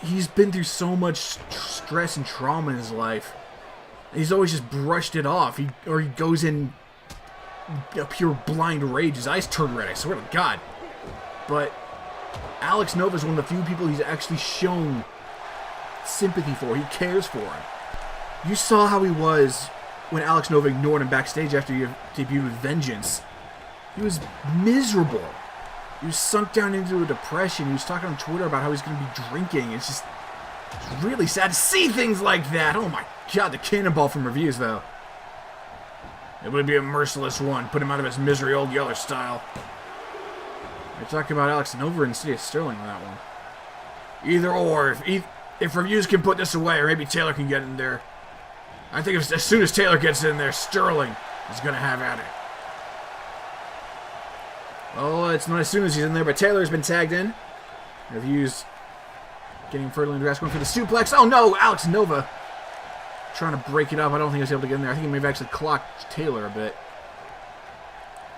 He's been through so much stress and trauma in his life. He's always just brushed it off. He goes in a pure blind rage. His eyes turn red, I swear to God. But Alex Nova is one of the few people he's actually shown sympathy for. He cares for him. You saw how he was when Alex Nova ignored him backstage after he debuted with Vengeance. He was miserable. He was sunk down into a depression. He was talking on Twitter about how he's going to be drinking. It's really sad to see things like that. Oh my God, the cannonball from Reviews, though. It would be a merciless one. Put him out of his misery, old Yeller style. We're talking about Alex Nova and City of Sterling on that one. Either or. If Reviews can put this away, or maybe Taylor can get in there. I think as soon as Taylor gets in there, Sterling is going to have at it. Oh, it's not as soon as he's in there, but Taylor's been tagged in. Reviews getting further into the going for the suplex. Oh no, Alex Nova trying to break it up. I don't think he was able to get in there. I think he may have actually clocked Taylor a bit.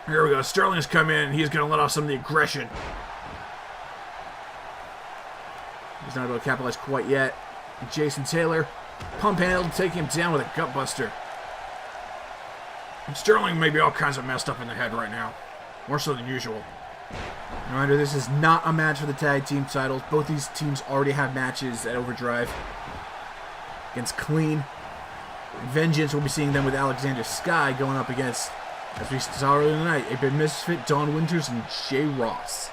Here we go. Sterling has come in. He's going to let off some of the aggression. He's not able to capitalize quite yet. Jason Taylor, pump handle, taking him down with a gutbuster. And Sterling may be all kinds of messed up in the head right now. More so than usual. Reminder, this is not a match for the tag team titles. Both these teams already have matches at Overdrive against Clean. Vengeance, we'll be seeing them with Alexander Sky going up against, as we saw earlier tonight, a Misfit, Dawn Winters, and Jay Ross.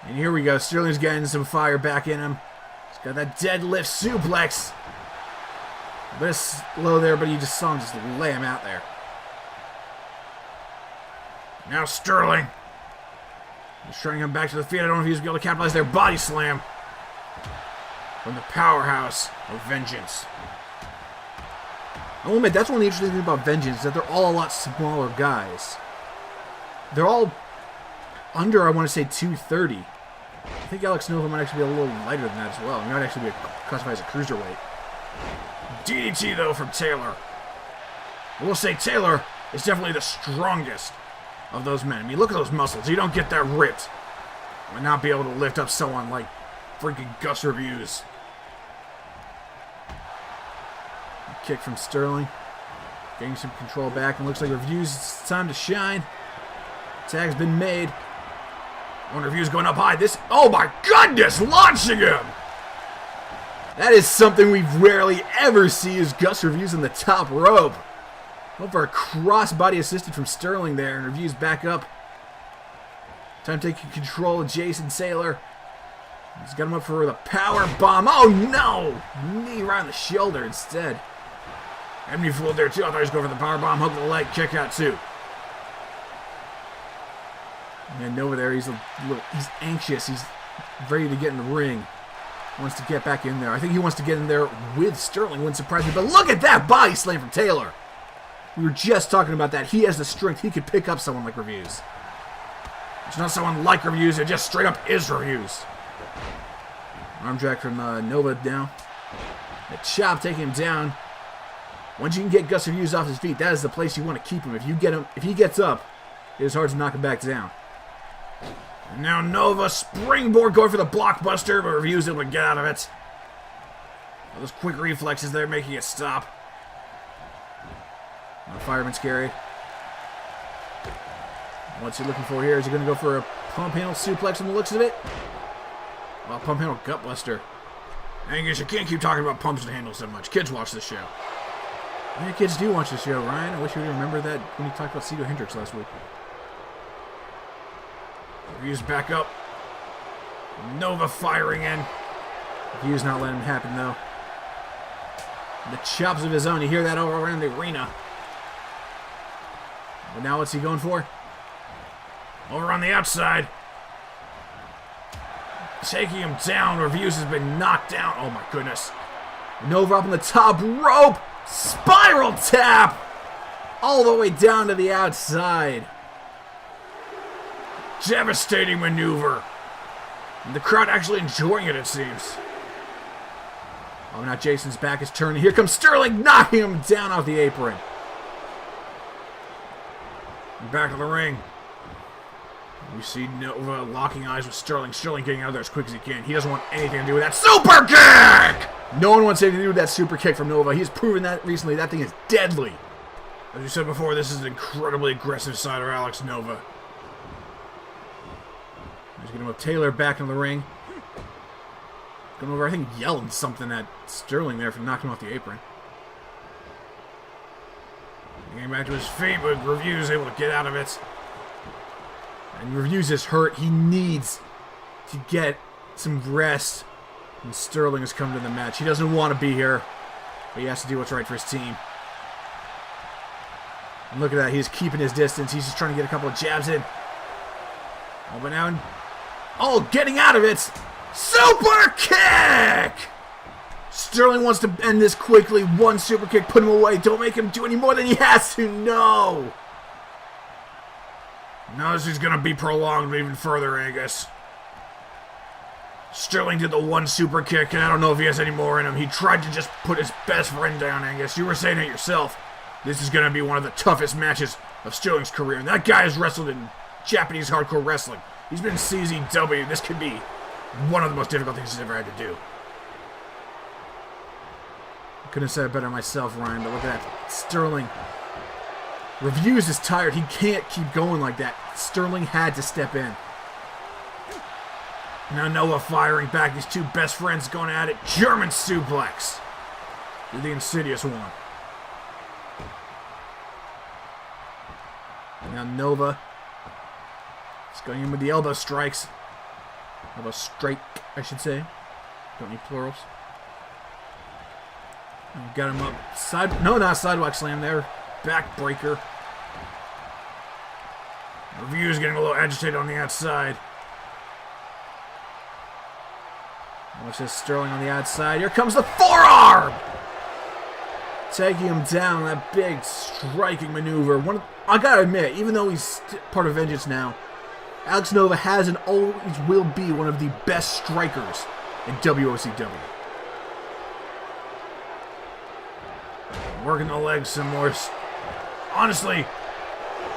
And here we go. Sterling's getting some fire back in him. He's got that deadlift suplex. A bit slow there, but you just saw him just lay him out there. Now Sterling. He's trying to come back to the feet. I don't know if he's going to be able to capitalize their body slam from the powerhouse of Vengeance. I'll admit, that's one of the interesting things about Vengeance, is that they're all a lot smaller guys. They're all under, I want to say, 230. I think Alex Nova might actually be a little lighter than that as well. He might actually be classified as a cruiserweight. DDT, though, from Taylor. We'll say Taylor is definitely the strongest of those men. I mean, look at those muscles. You don't get that ripped and not be able to lift up someone like freaking Gus Reviews. Kick from Sterling. Getting some control back, and looks like Reviews, it's time to shine. Tag's been made. One Reviews going up high. This, oh my goodness, launching him! That is something we rarely ever see, is Gus Reviews on the top rope. Going for a crossbody assisted from Sterling there, and Reviews back up. Time taking control of Jason Taylor. He's got him up for the power bomb. Oh no! Knee right on the shoulder instead. Empty float there too. I thought he was going for the power bomb. Hook to the leg. Kick out too. And over there, he's anxious. He's ready to get in the ring. Wants to get back in there. I think he wants to get in there with Sterling. Wouldn't surprise me. But look at that body slam from Taylor. We were just talking about that. He has the strength. He could pick up someone like Reviews. It's not someone like Reviews. It just straight up is Reviews. Arm drag from Nova down. The chop taking him down. Once you can get Gus Reviews off his feet, that is the place you want to keep him. If he gets up, it is hard to knock him back down. And now Nova springboard going for the blockbuster, but Reviews able to get out of it. All those quick reflexes there making it stop. Fireman's carry. What's he looking for here? Is he going to go for a pump handle suplex from the looks of it? Well, pump handle gutbuster. Angus, you can't keep talking about pumps and handles so much. Kids watch this show. Yeah, kids do watch this show, Ryan. I wish you would remember that when you talked about Cedar Hendricks last week. Reviews back up. Nova firing in. Reviews not letting him happen, though. The chops of his own. You hear that all around the arena. But now what's he going for? Over on the outside. Taking him down. Reviews has been knocked down. Oh my goodness. Nova up on the top rope. Spiral tap. All the way down to the outside. Devastating maneuver. And the crowd actually enjoying it, it seems. Oh, now Jason's back is turning. Here comes Sterling, knocking him down off the apron. Back of the ring. We see Nova locking eyes with Sterling. Sterling getting out of there as quick as he can. He doesn't want anything to do with that super kick! No one wants anything to do with that super kick from Nova. He's proven that recently. That thing is deadly. As we said before, this is an incredibly aggressive side of Alex Nova. He's going to move Taylor back in the ring. Going over, I think, yelling something at Sterling there for knocking him off the apron. Getting back to his feet, but Reviews able to get out of it. And Reviews is hurt. He needs to get some rest. And Sterling has come to the match. He doesn't want to be here, but he has to do what's right for his team. And look at that. He's keeping his distance. He's just trying to get a couple of jabs in. Oh, but now... Oh, getting out of it! Super kick! Sterling wants to end this quickly. One super kick, put him away. Don't make him do any more than he has to. No! Now this is going to be prolonged even further, Angus. Sterling did the one super kick, and I don't know if he has any more in him. He tried to just put his best friend down, Angus. You were saying it yourself. This is going to be one of the toughest matches of Sterling's career. And that guy has wrestled in Japanese hardcore wrestling. He's been in CZW. This could be one of the most difficult things he's ever had to do. I couldn't have said it better myself, Ryan, but look at that. Sterling. Reviews is tired. He can't keep going like that. Sterling had to step in. Now Noah firing back. These two best friends going at it. German suplex. The insidious one. Now Nova. He's going in with the elbow strikes. Elbow strike, I should say. Don't need plurals. Got him up. No, not sidewalk slam there. Backbreaker. Review's getting a little agitated on the outside. Watch this, Sterling on the outside. Here comes the forearm! Taking him down, that big striking maneuver. I gotta admit, even though he's part of Vengeance now, Alex Nova has and always will be one of the best strikers in WOCW. Working the legs some more. Honestly,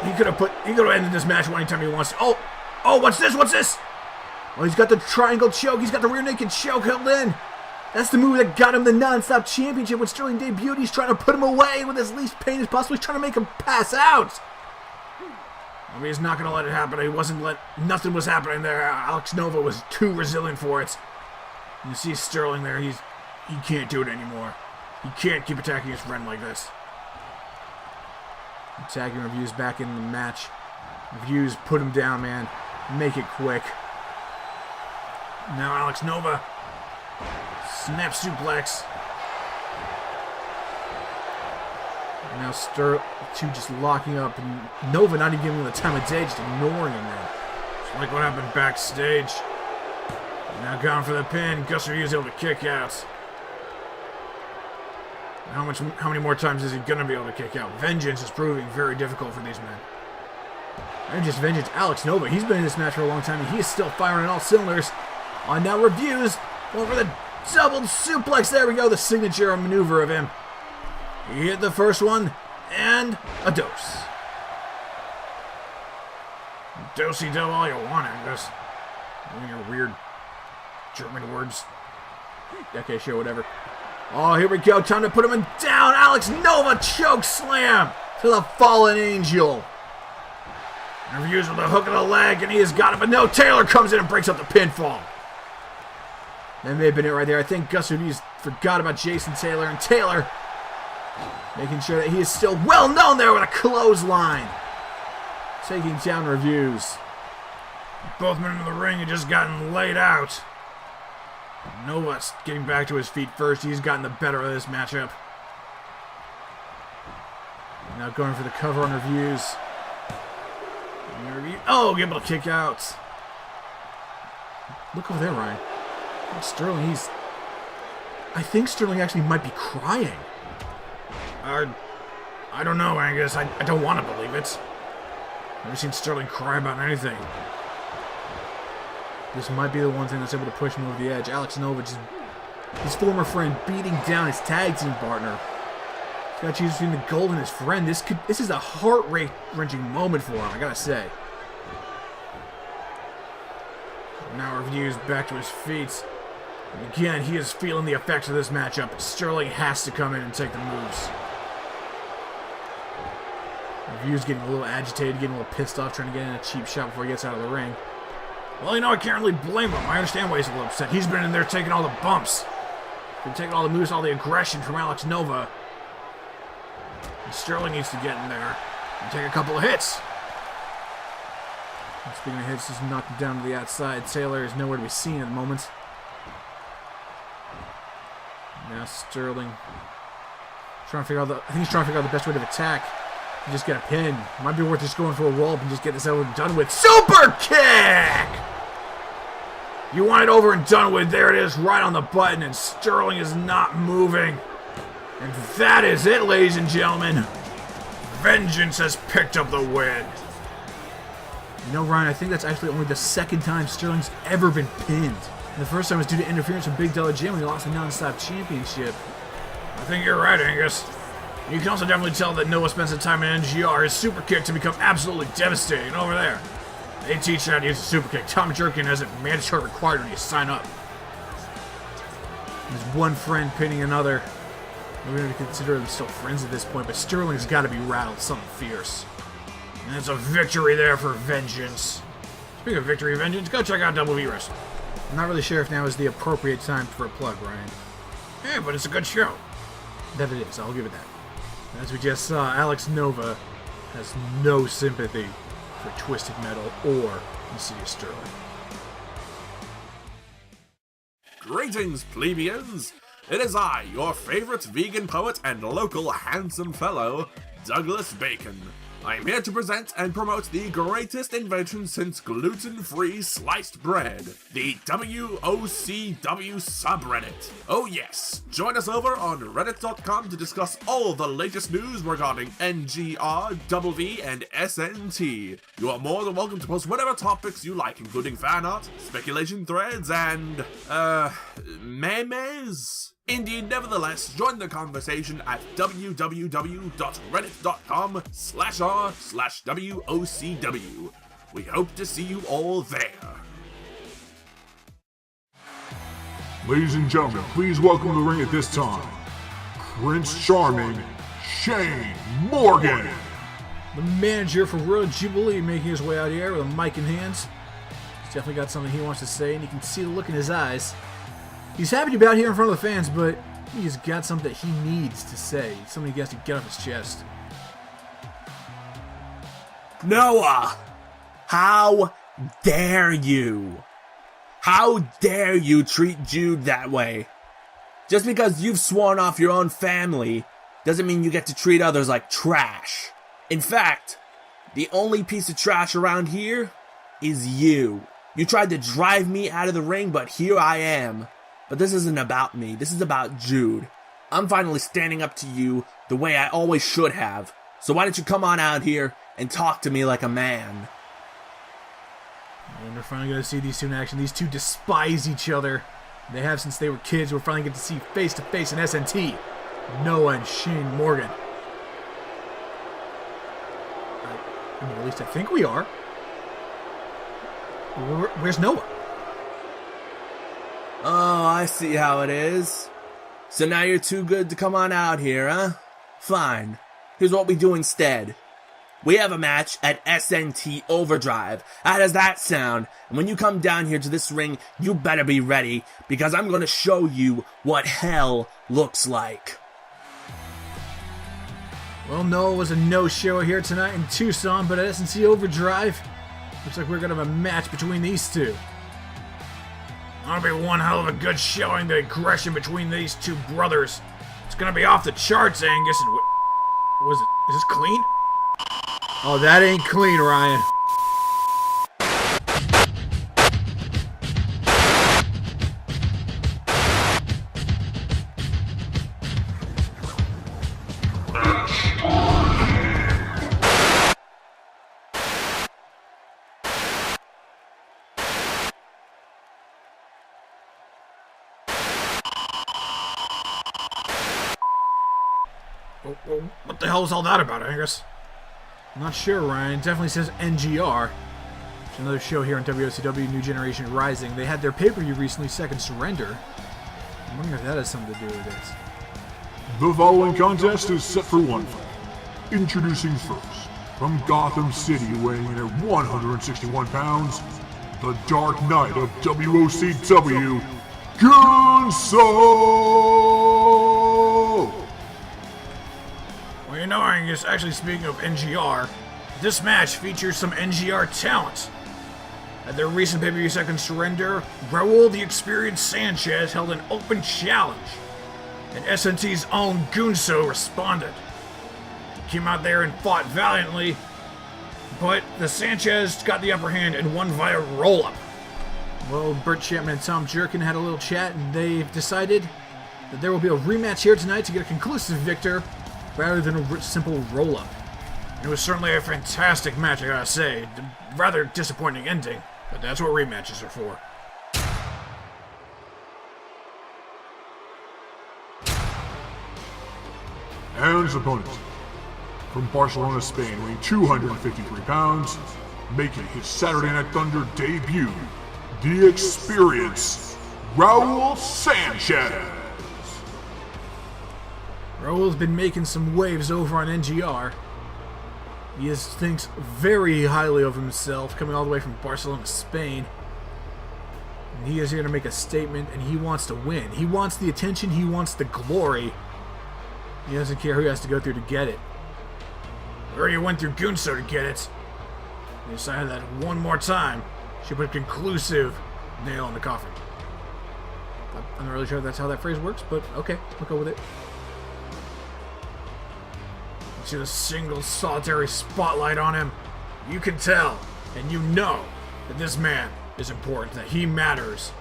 he could have ended this match anytime he wants to. Oh, what's this? Oh, he's got the triangle choke. He's got the rear naked choke held in. That's the move that got him the non-stop championship when Sterling debuted. He's trying to put him away with as least pain as possible. He's trying to make him pass out. I mean, he's not going to let it happen. Nothing was happening there. Alex Nova was too resilient for it. You see Sterling there. He can't do it anymore. He can't keep attacking his friend like this. Attacking Reviews back in the match. Reviews put him down, man. Make it quick. Now Alex Nova. Snap suplex. Now two just locking up. And Nova not even giving him the time of day, just ignoring him now. Just like what happened backstage. Now going for the pin. Gus Reviews able to kick out. How many more times is he going to be able to kick out? Vengeance is proving very difficult for these men. And just Vengeance, Alex Nova. He's been in this match for a long time, and he is still firing on all cylinders. On now Reviews. Going for the double suplex. There we go. The signature maneuver of him. He hit the first one. And a dose. Dosey-do all you want, I guess. Your weird German words. Okay, sure, whatever. Oh, here we go. Time to put him down. Alex Nova choke slam to the fallen angel. Reviews with a hook of the leg, and he has got it. But no, Taylor comes in and breaks up the pinfall. That may have been it right there. I think Gus Reviews forgot about Jason Taylor. And Taylor making sure that he is still well known there with a clothesline. Taking down Reviews. Both men in the ring have just gotten laid out. Nova's getting back to his feet first. He's gotten the better of this matchup. Now going for the cover on Reviews. Oh, able to kick out. Look over there, Ryan. Sterling, I think Sterling actually might be crying. I don't know, Angus. I don't want to believe it. I've never seen Sterling cry about anything. This might be the one thing that's able to push him over the edge. Alex Nova, his former friend, beating down his tag team partner. He's got to choose between the Gold and his friend. This is a heart-wrenching moment for him, I gotta say. Now Reviews back to his feet. And again, he is feeling the effects of this matchup. Sterling has to come in and take the moves. Reviews getting a little agitated, getting a little pissed off, trying to get in a cheap shot before he gets out of the ring. Well, I can't really blame him. I understand why he's a little upset. He's been in there taking all the bumps. Been taking all the moves, all the aggression from Alex Nova. And Sterling needs to get in there and take a couple of hits. And speaking of hits, just knocked him down to the outside. Taylor is nowhere to be seen at the moment. Now Sterling I think he's trying to figure out the best way to attack. Just get a pin. Might be worth just going for a roll up and just get this over and done with. Super kick! You want it over and done with. There it is, right on the button, and Sterling is not moving. And that is it, ladies and gentlemen. Vengeance has picked up the win. You know, Ryan, I think that's actually only the second time Sterling's ever been pinned. And the first time was due to interference from Big Dollar Jim when he lost the non-stop championship. I think you're right, Angus. You can also definitely tell that Noah spends the time in NGR, his super kick to become absolutely devastating over there. They teach you how to use a super kick. Tom Jerkin has it mandatory required when you sign up. There's one friend pinning another. We're going to consider them still friends at this point, but Sterling's got to be rattled something fierce. And it's a victory there for Vengeance. Speaking of victory, Vengeance, go check out WWE Wrestling. I'm not really sure if now is the appropriate time for a plug, Ryan. Yeah, but it's a good show. That it is, I'll give it that. As we just saw, Alex Nova has no sympathy for Twisted Metal or Insidious Sterling. Greetings, plebeians! It is I, your favorite vegan poet and local handsome fellow, Douglas Bacon. I am here to present and promote the greatest invention since gluten-free sliced bread, the WOCW subreddit. Oh yes, join us over on reddit.com to discuss all the latest news regarding NGR, WV, and SNT. You are more than welcome to post whatever topics you like, including fan art, speculation threads, and, memes? Indeed, nevertheless, join the conversation at www.reddit.com/r/WOCW. We hope to see you all there. Ladies and gentlemen, please welcome to the ring at this time, Prince Charming, Shane Morgan. The manager for Royal Jubilee making his way out here with a mic in hands. He's definitely got something he wants to say, and you can see the look in his eyes. He's happy to be out here in front of the fans, but he's got something that he needs to say. Something he has to get off his chest. Noah! How dare you? How dare you treat Jude that way? Just because you've sworn off your own family doesn't mean you get to treat others like trash. In fact, the only piece of trash around here is you. You tried to drive me out of the ring, but here I am. But this isn't about me. This is about Jude. I'm finally standing up to you the way I always should have. So why don't you come on out here and talk to me like a man? And we're finally going to see these two in action. These two despise each other. They have since they were kids. We're finally get to see face-to-face in SNT. Noah and Shane Morgan. I mean, at least I think we are. Where's Noah? Oh, I see how it is. So now you're too good to come on out here, huh? Fine. Here's what we do instead. We have a match at SNT Overdrive. How does that sound? And when you come down here to this ring, you better be ready, because I'm going to show you what hell looks like. Well, Noah was a no-show here tonight in Tucson, but at SNT Overdrive, looks like we're going to have a match between these two. That'll be one hell of a good showing. The aggression between these two brothers. It's gonna be off the charts, Angus. And was it? Is this clean? Oh, that ain't clean, Ryan. What the hell is all that about, Angus? I'm not sure, Ryan. It definitely says NGR. It's another show here on WOCW, New Generation Rising. They had their pay-per-view recently, Second Surrender. I'm wondering if that has something to do with this. The following contest is set for one fall. Introducing first, from Gotham City, weighing in at 161 pounds, the Dark Knight of WOCW, Goon. Well, you know, Angus, actually speaking of NGR, this match features some NGR talent. At their recent pay-per-view Second Surrender, Raul the Experienced Sanchez held an open challenge, and SNT's own Goonso responded. He came out there and fought valiantly, but the Sanchez got the upper hand and won via roll-up. Well, Burt Chapman and Tom Jerkin had a little chat, and they've decided that there will be a rematch here tonight to get a conclusive victor rather than a simple roll-up. It was certainly a fantastic match, I gotta say. Rather disappointing ending, but that's what rematches are for. And his opponent, from Barcelona, Spain, weighing 253 pounds, making his Saturday Night Thunder debut, the Experience, Raul Sanchez. Raul's been making some waves over on NGR. He thinks very highly of himself, coming all the way from Barcelona, Spain. And he is here to make a statement, and he wants to win. He wants the attention, he wants the glory. He doesn't care who he has to go through to get it. We already went through Gunso to get it. They decided that one more time should put a conclusive nail in the coffin. I'm not really sure if that's how that phrase works, but okay, we'll go with it. See the single solitary spotlight on him. You can tell, and you know, that this man is important, that he matters,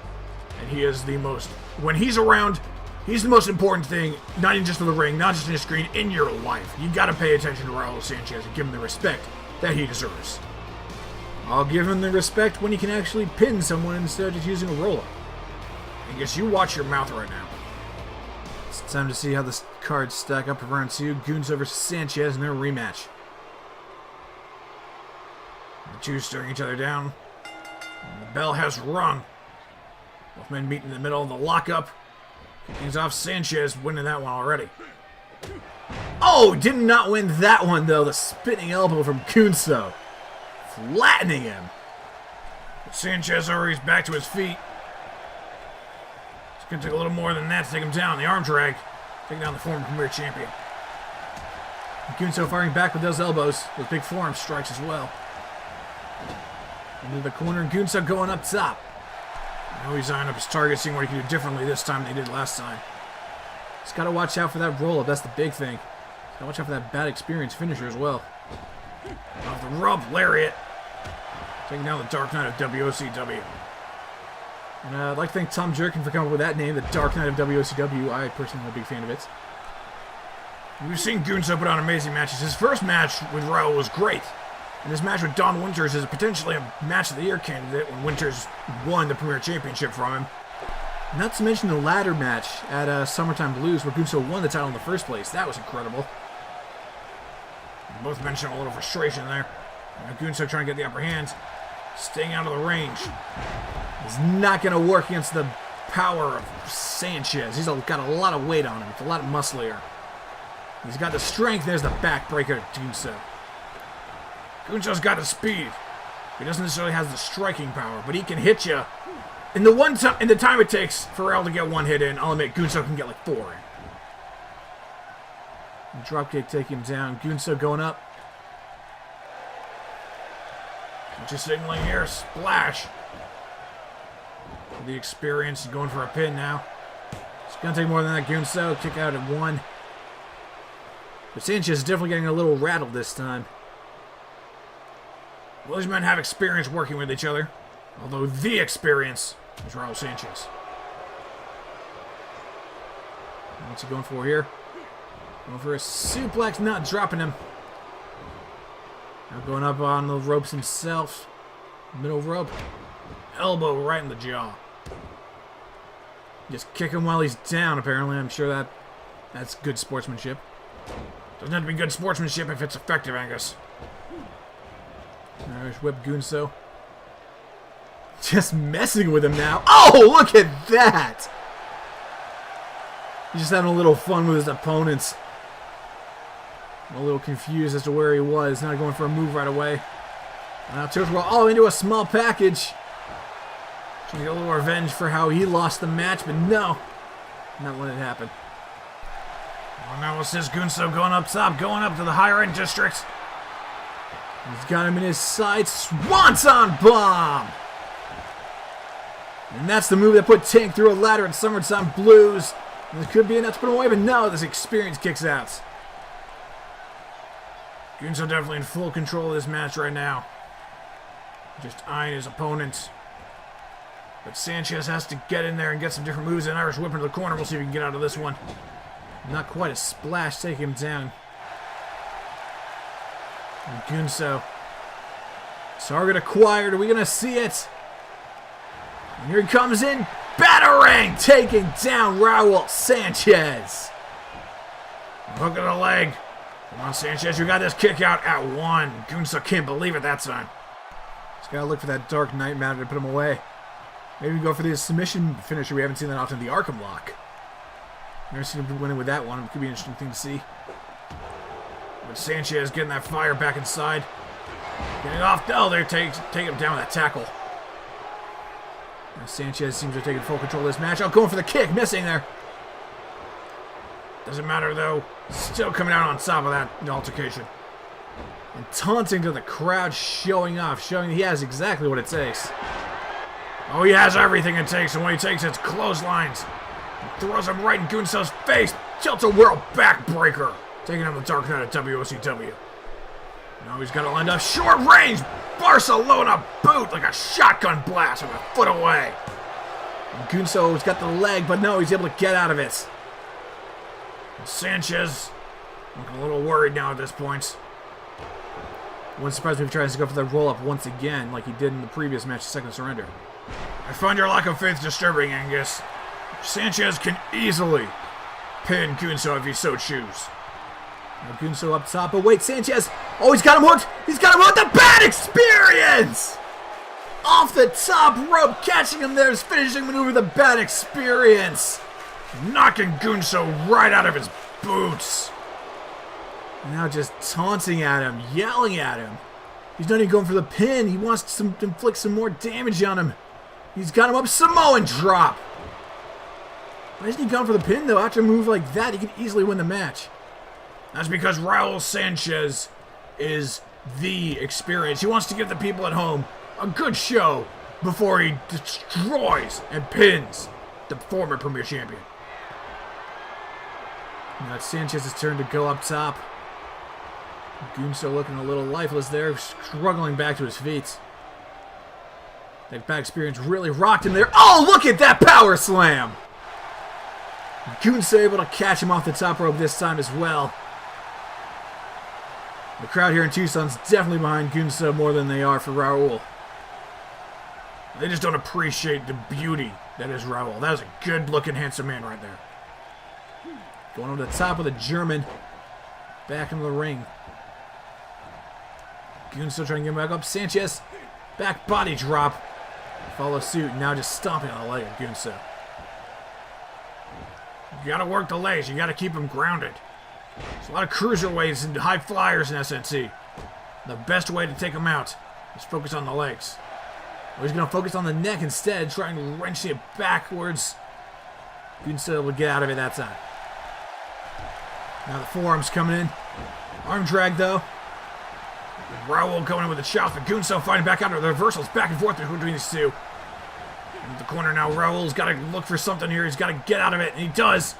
and he is the most... When he's around, he's the most important thing, not even just in the ring, not just in the screen, in your life. You gotta pay attention to Raul Sanchez and give him the respect that he deserves. I'll give him the respect when he can actually pin someone instead of just using a roll-up. I guess you watch your mouth right now. It's time to see how the cards stack up for round 2. Goon versus Sanchez in their rematch. The two staring each other down. And the bell has rung. Both men meet in the middle of the lockup. Things off. Sanchez winning that one already. Oh, did not win that one though. The spinning elbow from Gunso, flattening him. But Sanchez already is back to his feet. It's gonna take a little more than that to take him down. The arm drag, taking down the former Premier Champion. Gunso firing back with those elbows, with big forearm strikes as well. Into the corner, Gunso going up top. Now he's eyeing up his target, seeing what he can do differently this time than he did last time. He's got to watch out for that roll-up. That's the big thing. He's got to watch out for that bad experience finisher as well. Off the rope, lariat. Taking down the Dark Knight of WOCW. And I'd like to thank Tom Jerkin for coming up with that name, the Dark Knight of WOCW. I personally am a big fan of it. We've seen Gunso put on amazing matches. His first match with Raul was great. And his match with Don Winters is potentially a match of the year candidate when Winters won the Premier Championship from him. Not to mention the ladder match at Summertime Blues where Gunso won the title in the first place. That was incredible. Both men showing a little frustration there. Gunso trying to get the upper hand. Staying out of the range. It's not going to work against the power of Sanchez. He's got a lot of weight on him. It's a lot musclier. He's got the strength. There's the backbreaker to Gunso. Gunso's got the speed. He doesn't necessarily have the striking power, but he can hit you. In the time it takes for Raul to get one hit in, I'll admit Gunso can get like 4 in. Dropkick taking him down. Gunso going up. Just signaling here. Splash. The experience going for a pin now. It's going to take more than that. Gunso kick out at 1. But Sanchez is definitely getting a little rattled this time. Well, these men have experience working with each other. Although the experience is Raul Sanchez. What's he going for here? Going for a suplex, not dropping him. Now going up on the ropes himself. Middle rope. Elbow right in the jaw. Just kick him while he's down, apparently. I'm sure that's good sportsmanship. Doesn't have to be good sportsmanship if it's effective, Angus. Irish whip Gunso. Just messing with him now. Oh, look at that! He's just having a little fun with his opponents. I'm a little confused as to where he was. Not going for a move right away. Now Tilt roll all into a small package. Trying to get a little revenge for how he lost the match, but no. Not when it happened. Well, now it's this Gunso going up top, going up to the higher end district. He's got him in his sights. Swanton bomb! And that's the move that put Tank through a ladder at Summertime Blues. And it could be enough to put him away, but no, this experience kicks out. Gunso definitely in full control of this match right now. Just eyeing his opponent. But Sanchez has to get in there and get some different moves. An Irish whip into the corner. We'll see if he can get out of this one. Not quite a splash, taking him down. And Gunso. Target acquired. Are we going to see it? And here he comes in. Batarang taking down Raul Sanchez. Hook of the leg. Come on, Sanchez, you got this kick out at 1. Gunso can't believe it that time. Just gotta look for that Dark Knight matter to put him away. Maybe go for the submission finisher. We haven't seen that often, the Arkham Lock. Never seen him winning with that one. It could be an interesting thing to see. But Sanchez getting that fire back inside. Getting off. Oh, there, take him down with that tackle. Now Sanchez seems to have taken full control of this match. Oh, going for the kick. Missing there. Doesn't matter, though. Still coming out on top of that altercation. And taunting to the crowd, showing off, showing that he has exactly what it takes. Oh, he has everything it takes, and when he takes it's clotheslines. Throws him right in Gunso's face. Tilts a world backbreaker. Taking on the Dark Knight of WCW. Now he's got to land up short range. Barcelona boot like a shotgun blast from a foot away. And Gunso's got the leg, but no, he's able to get out of it. Sanchez looking a little worried now at this point. Wouldn't surprise me if he tries to go for the roll-up once again, like he did in the previous match, Second Surrender. I find your lack of faith disturbing, Angus. Sanchez can easily pin Gunso if he so choose. Now Gunso up top, but wait, Sanchez! Oh, he's got him hooked! He's got him hooked! The bad experience! Off the top rope, catching him there, his finishing maneuver, the bad experience! Knocking Gunso right out of his boots. Now just taunting at him, yelling at him. He's not even going for the pin. He wants to inflict some more damage on him. He's got him up, Samoan drop. Why isn't he going for the pin, though? After a move like that, he can easily win the match. That's because Raul Sanchez is the experience. He wants to give the people at home a good show before he destroys and pins the former Premier Champion. Now it's Sanchez's turn to go up top. Gunso looking a little lifeless there, struggling back to his feet. That bad experience really rocked him there. Oh, look at that power slam! Gunso able to catch him off the top rope this time as well. The crowd here in Tucson's definitely behind Gunso more than they are for Raul. They just don't appreciate the beauty that is Raul. That was a good-looking, handsome man right there. Going over the top of the German. Back into the ring. Gunso trying to get him back up. Sanchez. Back body drop. Follow suit. Now just stomping on the leg of Gunso. You gotta work the legs. You gotta keep them grounded. There's a lot of cruiserweights and high flyers in SNT. The best way to take them out is focus on the legs. Well, he's going to focus on the neck instead, trying to wrench it backwards. Gunso will get out of it that time. Now the forearm's coming in. Arm drag, though. Raul going in with a shot, but Gunso fighting back out of the reversals, back and forth between these two. In the corner now, Raul's got to look for something here. He's got to get out of it, and he does.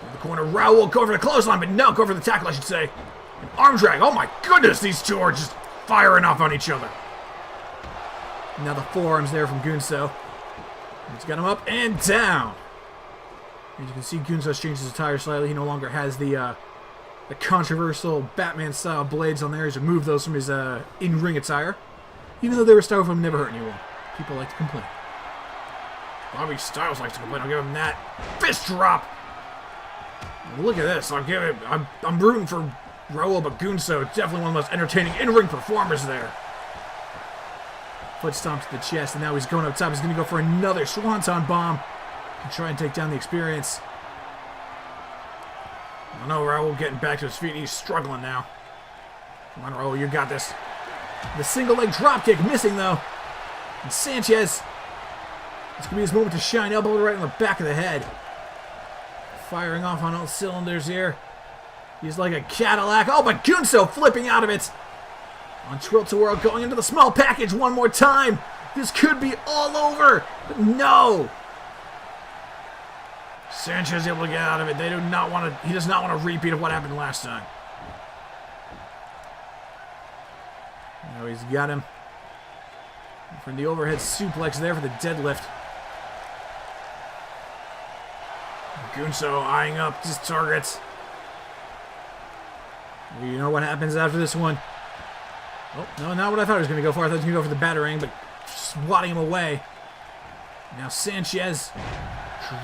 In the corner, Raul go for the clothesline, but no, go for the tackle, I should say. An arm drag. Oh my goodness, these two are just firing off on each other. Now the forearms there from Gunso. He's got him up and down. As you can see, Gunso's changed his attire slightly. He no longer has the controversial Batman-style blades on there. He's removed those from his in-ring attire. Even though they were styrofoam, never hurt anyone. People like to complain. Bobby Styles likes to complain. I'll give him that. Fist drop. Look at this. I'm rooting for Raul, but Gunso, definitely one of the most entertaining in-ring performers there. Foot stomp to the chest, and now he's going up top. He's going to go for another Swanton bomb and try and take down the experience. I know Raul getting back to his feet. He's struggling now. Come on, Raul, you got this. The single leg drop kick missing, though. And Sanchez, it's going to be his moment to shine. Elbow right in the back of the head. Firing off on all cylinders here. He's like a Cadillac. Oh, but Gunso flipping out of it. On Tilt-A-Whirl, going into the small package one more time. This could be all over, but no. Sanchez able to get out of it. He does not want a repeat of what happened last time. Now he's got him. From the overhead suplex there for the deadlift. Gunso eyeing up his targets. You know what happens after this one. Oh, no, not what I thought he was going to go for. I thought he was going to go for the battering, but swatting him away. Now Sanchez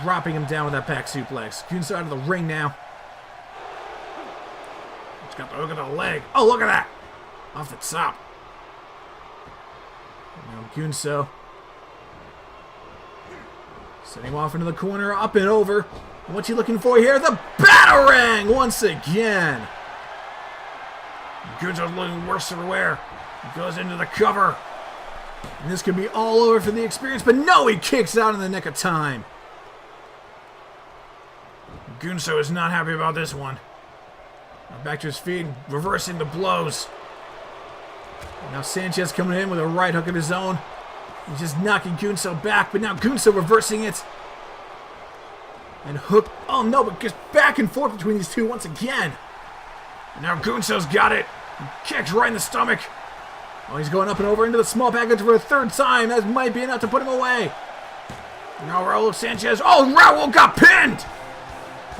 dropping him down with that pack suplex. Goon's out of the ring now. He's got the hook of the leg. Oh, look at that! Off the top. Now Gunso sending him off into the corner, up and over. What's he looking for here? The batarang once again. Gunso's looking worse for wear. He goes into the cover. And this could be all over for the experience, but no, he kicks out in the nick of time. Gunso is not happy about this one. Now back to his feet, reversing the blows. Now Sanchez coming in with a right hook of his own. He's just knocking Gunso back, but now Gunso reversing it. And hook, oh no, but just back and forth between these two once again. And now Gunso's got it. He kicks right in the stomach. Oh, he's going up and over into the small package for a third time. That might be enough to put him away. Now Raul Sanchez. Oh, Raul got pinned!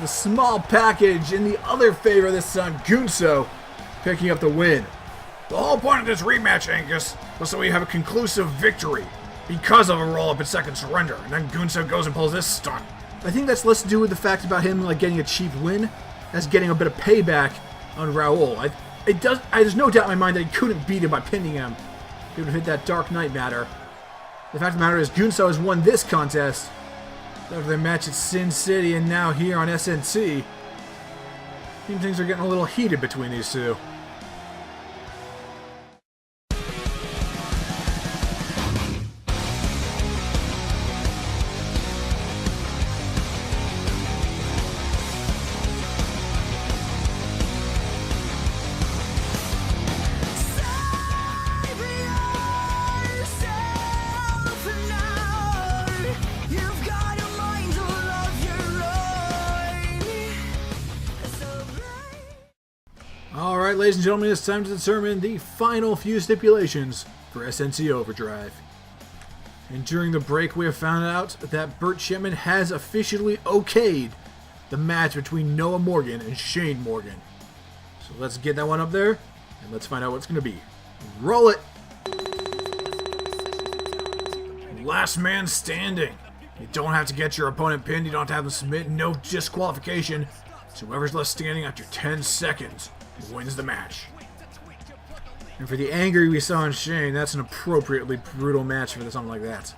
The small package in the other favor this time. Gunso picking up the win. The whole point of this rematch, Angus, was so we have a conclusive victory because of a roll-up and second surrender. And then Gunso goes and pulls this stunt. I think that's less to do with the fact about him getting a cheap win as getting a bit of payback on Raul. There's no doubt in my mind that he couldn't beat him by pinning him. He would have hit that Dark Knight matter. The fact of the matter is, Gunso has won this contest after their match at Sin City and now here on SNT. I think things are getting a little heated between these two. Alright, ladies and gentlemen, it's time to determine the final few stipulations for SNT Overdrive. And during the break, we have found out that Bert Shipman has officially okayed the match between Noah Morgan and Shane Morgan. So let's get that one up there, and let's find out what it's going to be. Roll it! Last man standing. You don't have to get your opponent pinned, you don't have to have them submit, no disqualification. So whoever's left standing after 10 seconds wins the match. And for the anger we saw in Shane, that's an appropriately brutal match for something like that.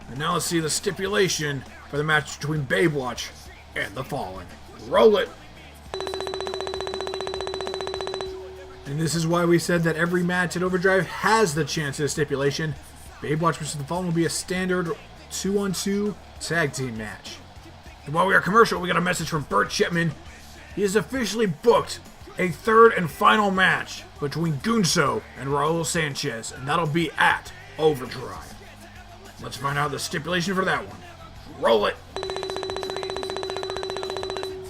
And now let's see the stipulation for the match between Babewatch and the Fallen. Roll it! And this is why we said that every match at Overdrive has the chance at a stipulation. Babewatch vs. the Fallen will be a standard 2-on-2 tag team match. And while we are commercial, we got a message from Bert Shipman. He has officially booked a third and final match between Gunso and Raul Sanchez, and that'll be at Overdrive. Let's find out the stipulation for that one. Roll it!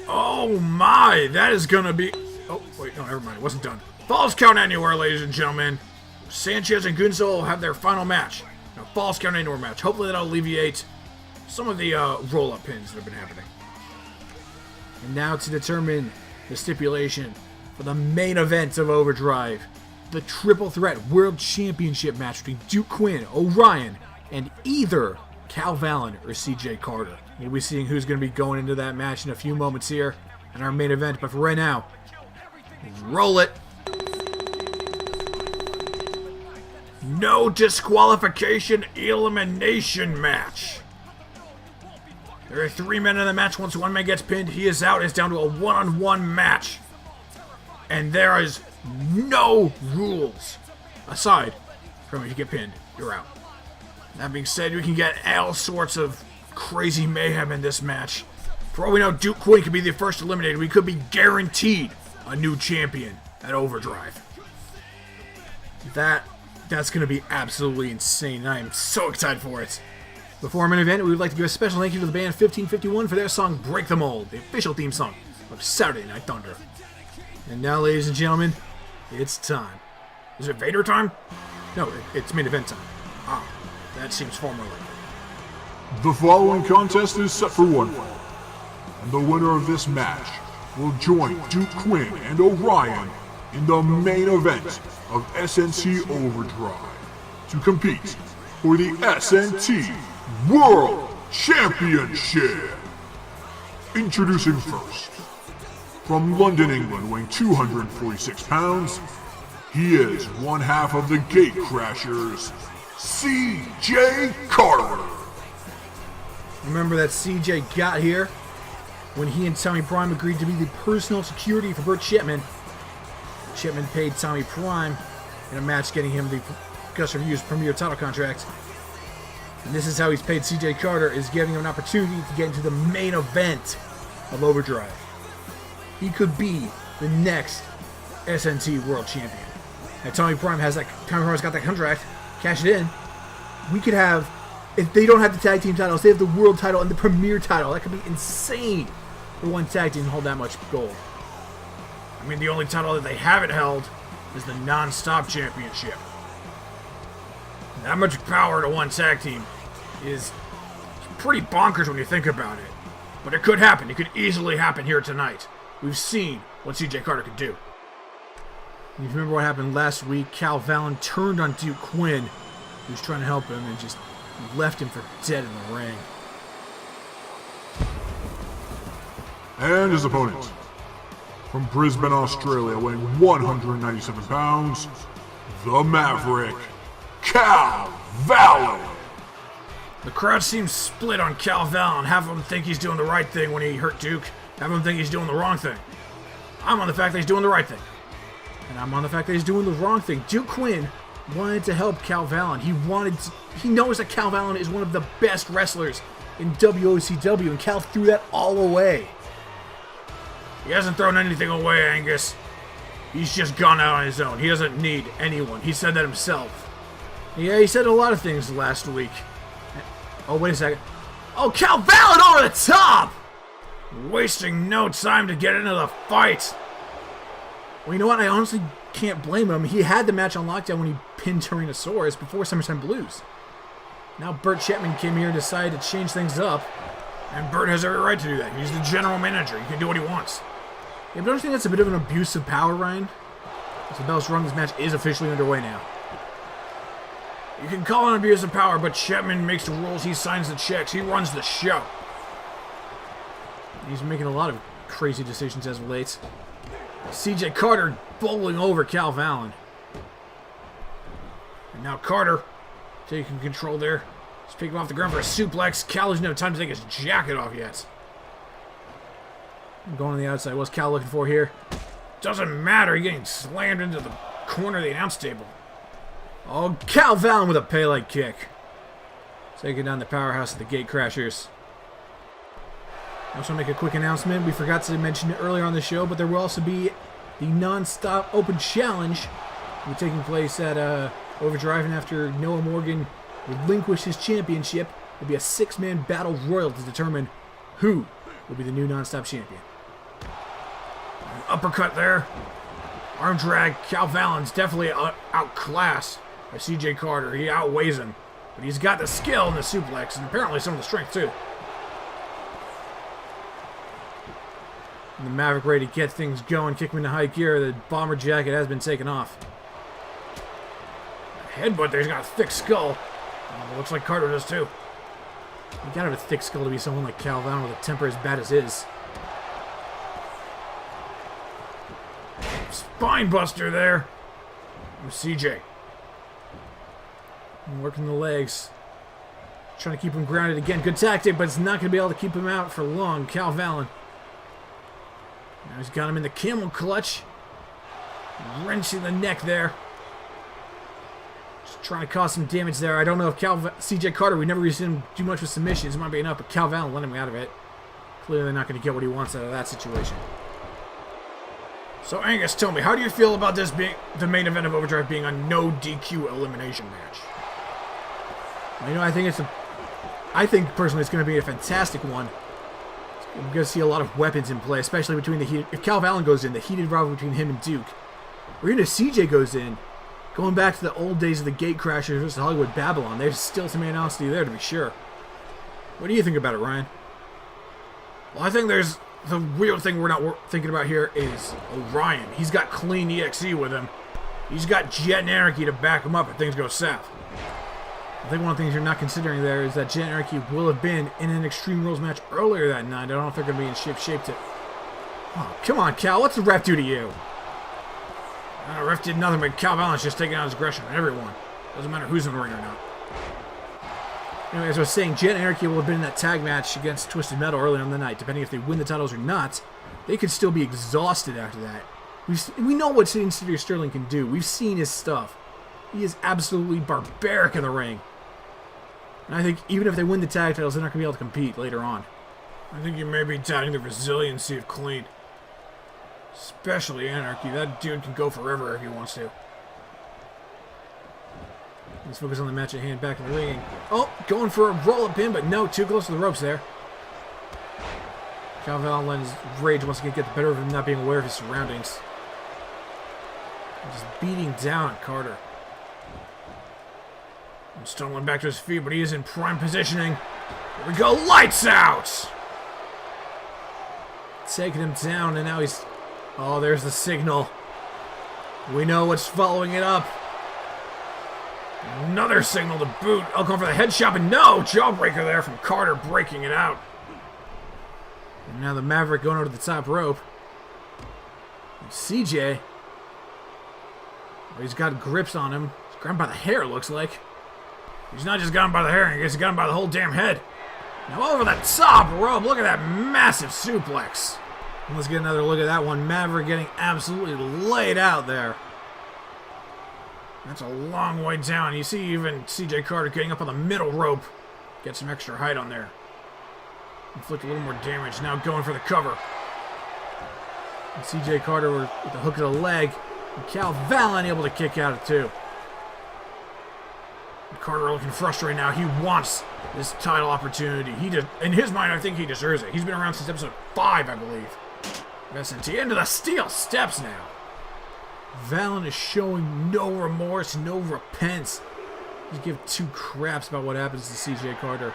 Oh my, that is gonna be... Oh, wait, no, never mind, it wasn't done. Falls count anywhere, ladies and gentlemen. Sanchez and Gunso will have their final match. Now, falls count anywhere match. Hopefully that'll alleviate some of the roll-up pins that have been happening. And now to determine the stipulation for the main event of Overdrive. The Triple Threat World Championship match between Duke Quinn, Orion, and either Cal Vallon or CJ Carter. We'll be seeing who's going to be going into that match in a few moments here in our main event. But for right now, roll it! No disqualification elimination match. There are 3 men in the match. Once one man gets pinned, he is out. It's down to a one-on-one match. And there is no rules. Aside from if you get pinned, you're out. That being said, we can get all sorts of crazy mayhem in this match. For all we know, Duke Quinn could be the first eliminated. We could be guaranteed a new champion at Overdrive. That's going to be absolutely insane. I am so excited for it. Before our main event, we would like to give a special thank you to the band 1551 for their song Break the Mold, the official theme song of Saturday Night Thunder. And now, ladies and gentlemen, it's time. Is it Vader time? No, it's main event time. Ah, that seems far more likely. The following contest is set for one fall, and the winner of this match will join Duke Quinn and Orion in the main event of SNT Overdrive to compete for the SNT World Championship. Introducing first, from London, England, weighing 246 pounds, he is one half of the Gatecrashers, CJ Carter. Remember that CJ got here when he and Tommy Prime agreed to be the personal security for Burt Chipman. Chipman paid Tommy Prime in a match, getting him the Gus Review's premier title contract. And this is how he's paid CJ Carter, is giving him an opportunity to get into the main event of Overdrive. He could be the next SNT World Champion. Now Tommy Prime's got that contract, cash it in. We could have, if they don't have the tag team titles, they have the world title and the premier title. That could be insane for one tag team to hold that much gold. I mean, the only title that they haven't held is the non-stop championship. That much power to one tag team is pretty bonkers when you think about it. But it could happen. It could easily happen here tonight. We've seen what CJ Carter could do. If you remember what happened last week, Cal Vallon turned on Duke Quinn, who was trying to help him, and just left him for dead in the ring. And his opponent, from Brisbane, Australia, weighing 197 pounds, the Maverick, Cal Vallon. The crowd seems split on Cal Vallon. Half of them think he's doing the right thing when he hurt Duke. Half of them think he's doing the wrong thing. I'm on the fact that he's doing the right thing. And I'm on the fact that he's doing the wrong thing. Duke Quinn wanted to help Cal Vallon. He knows that Cal Vallon is one of the best wrestlers in WOCW, and Cal threw that all away. He hasn't thrown anything away, Angus. He's just gone out on his own. He doesn't need anyone. He said that himself. Yeah, he said a lot of things last week. Oh, wait a second. Oh, Cal Vallon over the top! Wasting no time to get into the fight. Well, you know what? I honestly can't blame him. He had the match on lockdown when he pinned Tyrannosaurus before SummerSlam Blues. Now Burt Chipman came here and decided to change things up. And Burt has every right to do that. He's the general manager. He can do what he wants. Yeah, but don't you think that's a bit of an abuse of power, Ryan? As the bell's rung, this match is officially underway now. You can call it an abuse of power, but Chipman makes the rules. He signs the checks. He runs the show. He's making a lot of crazy decisions as of late. CJ Carter bowling over Cal Vallon. And now Carter taking control there. He's picking him off the ground for a suplex. Cal doesn't have time to take his jacket off yet. Going on the outside. What's Cal looking for here? Doesn't matter. He's getting slammed into the corner of the announce table. Oh, Cal Vallon with a Pele kick. Taking down the powerhouse of the Gatecrashers. I also want to make a quick announcement. We forgot to mention it earlier on the show, but there will also be the non-stop open challenge taking place at Overdrive, and after Noah Morgan relinquished his championship, there'll be a 6-man battle royal to determine who will be the new non-stop champion. An uppercut there. Arm drag. Cal Vallon's definitely outclassed by CJ Carter. He outweighs him, but he's got the skill in the suplex and apparently some of the strength too. And the Maverick ready to get things going, kick him into high gear. The bomber jacket has been taken off. Headbutt there, he's got a thick skull. Looks like Carter does too. You gotta have a thick skull to be someone like Cal Vallon with a temper as bad as his. Spine buster there from CJ. And working the legs. Trying to keep him grounded again. Good tactic, but it's not going to be able to keep him out for long. Cal Vallon. Now he's got him in the camel clutch. Wrenching the neck there. Just trying to cause some damage there. I don't know if CJ Carter, we never really seen him do much with submissions. It might be enough, but Cal Vallon let him out of it. Clearly not going to get what he wants out of that situation. So Angus, tell me, how do you feel about this being the main event of Overdrive being a no DQ elimination match? Well, you know, I think personally it's going to be a fantastic one. We're going to see a lot of weapons in play, especially between if Cal Vallon goes in, the heated rivalry between him and Duke. Or even if CJ goes in, going back to the old days of the Gatecrashers versus Hollywood Babylon, there's still some animosity there to be sure. What do you think about it, Ryan? Well, I think there's The real thing we're not thinking about here is Orion. He's got clean EXE with him. He's got Jet and Anarchy to back him up if things go south. I think one of the things you're not considering there is that Jet and Anarchy will have been in an Extreme Rules match earlier that night. I don't know if they're going to be in shape to... Oh, come on, Cal. What's the ref do to you? The ref did nothing, but Cal Vallon's just taking out his aggression on everyone. Doesn't matter who's in the ring or not. Anyway, as I was saying, Jet and Anarchy will have been in that tag match against Twisted Metal earlier in the night. Depending if they win the titles or not, they could still be exhausted after that. We know what Insidious Sterling can do. We've seen his stuff. He is absolutely barbaric in the ring. And I think even if they win the tag titles, they're not going to be able to compete later on. I think you may be doubting the resiliency of Clean. Especially Anarchy. That dude can go forever if he wants to. Let's focus on the match at hand, back in the ring. Oh, going for a roll-up pin, but no, too close to the ropes there. Cal Vallon's rage once again get the better of him, not being aware of his surroundings. Just beating down at Carter. And stumbling back to his feet, but he is in prime positioning. Here we go, lights out! Taking him down, and now he's... Oh, there's the signal. We know what's following it up. Another signal to boot. I'll go for the headshot, but no! Jawbreaker there from Carter, breaking it out. And now the Maverick going over to the top rope. And CJ. Oh, he's got grips on him. He's grabbed by the hair, looks like. He's not just got him by the hair, I guess he got him by the whole damn head. Now over the top rope, look at that massive suplex. And let's get another look at that one. Maverick getting absolutely laid out there. That's a long way down. You see even CJ Carter getting up on the middle rope. Get some extra height on there. Inflict a little more damage. Now going for the cover. And CJ Carter with the hook of the leg. And Cal Vallon able to kick out at two. And Carter looking frustrated now. He wants this title opportunity. In his mind, I think he deserves it. He's been around since episode 5, I believe. SNT into the steel steps now. Vallon is showing no remorse, no repentance. Just give two craps about what happens to CJ Carter.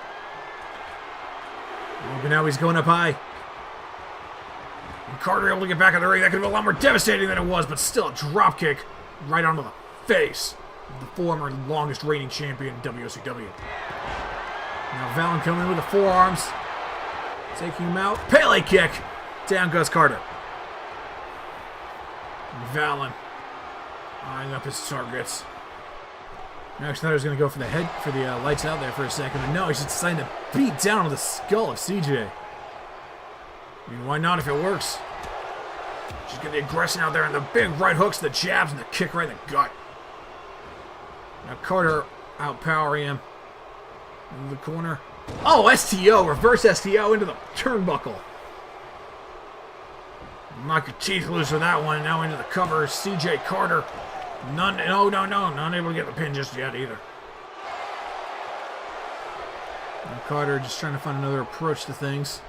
Oh, but now he's going up high. And Carter able to get back in the ring. That could have been a lot more devastating than it was, but still a drop kick right onto the face of the former longest reigning champion in WCW. Now Vallon coming in with the forearms. Taking him out. Pele kick. Down goes Carter. And Vallon eyeing up his targets. I actually thought he was going to go for the head, for the lights out there for a second, but no, he's just deciding to beat down on the skull of CJ. I mean, why not if it works? Just get the aggression out there and the big right hooks, the jabs, and the kick right in the gut. Now Carter outpowering him. In the corner. Oh, STO, reverse STO into the turnbuckle. Knock your teeth loose with that one. Now into the cover. CJ Carter. Not able to get the pin just yet either. Now Carter just trying to find another approach to things.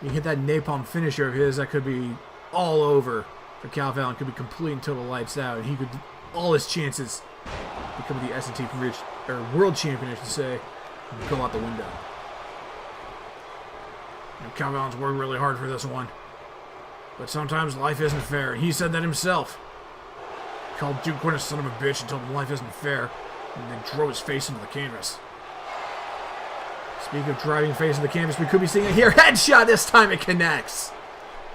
You hit that napalm finisher of his, that could be all over for Cal Vallon. Could be complete and total lights out. And he could, all his chances become the SNT world champion, I should say, go out the window. Now Cal Vallon's worked really hard for this one. But sometimes life isn't fair, and he said that himself. He called Duke Quinn a son of a bitch and told him life isn't fair, and then drove his face into the canvas. Speaking of driving face into the canvas, we could be seeing it here. Headshot, this time it connects.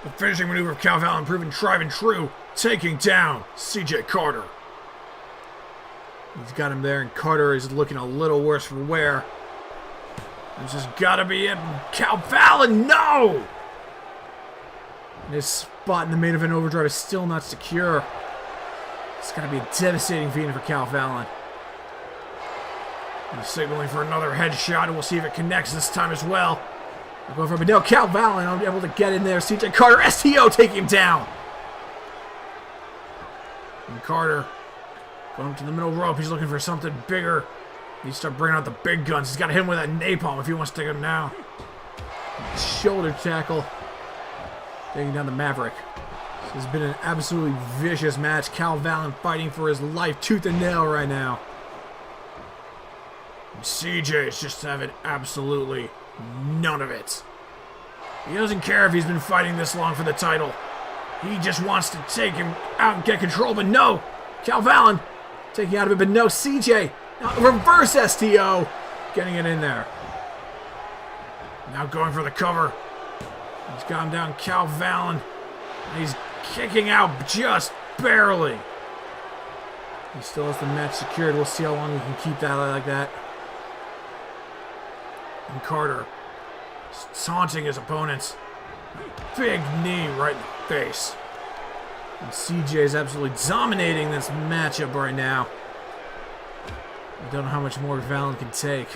The finishing maneuver of Cal Vallon proving tried and true, taking down CJ Carter. He's got him there, and Carter is looking a little worse for wear. This has got to be it. Cal Vallon, no! This spot in the main event Overdrive is still not secure. It's going to be a devastating feeling for Cal Vallon. He's signaling for another headshot, and we'll see if it connects this time as well. We'll go for it, but no, Cal Vallon able to get in there. CJ Carter, STO, take him down. And Carter going up to the middle rope. He's looking for something bigger. He needs to start bringing out the big guns. He's got to hit him with that napalm if he wants to take him down. Shoulder tackle. Taking down the Maverick. This has been an absolutely vicious match. Cal Vallon fighting for his life, tooth and nail right now. And CJ is just having absolutely none of it. He doesn't care if he's been fighting this long for the title. He just wants to take him out and get control, but no! Vallon taking out of it, but no, CJ! Reverse STO! Getting it in there. Now going for the cover. He's got him down, Vallon. He's kicking out just barely. He still has the match secured. We'll see how long we can keep that like that. And Carter taunting his opponents. Big knee right in the face. And CJ is absolutely dominating this matchup right now. I don't know how much more Vallon can take.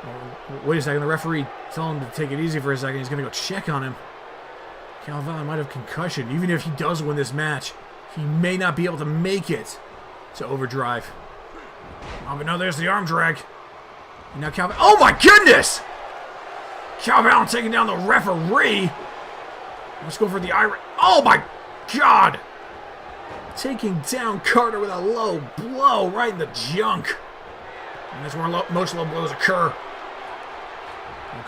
Oh, wait a second, the referee told him to take it easy for a second. He's going to go check on him. Vallon might have concussion. Even if he does win this match, he may not be able to make it to Overdrive. Oh, but no, there's the arm drag. And now oh my goodness! Vallon taking down the referee. Let's go for the iron. Oh my god! Taking down Carter with a low blow right in the junk. And that's where most low blows occur.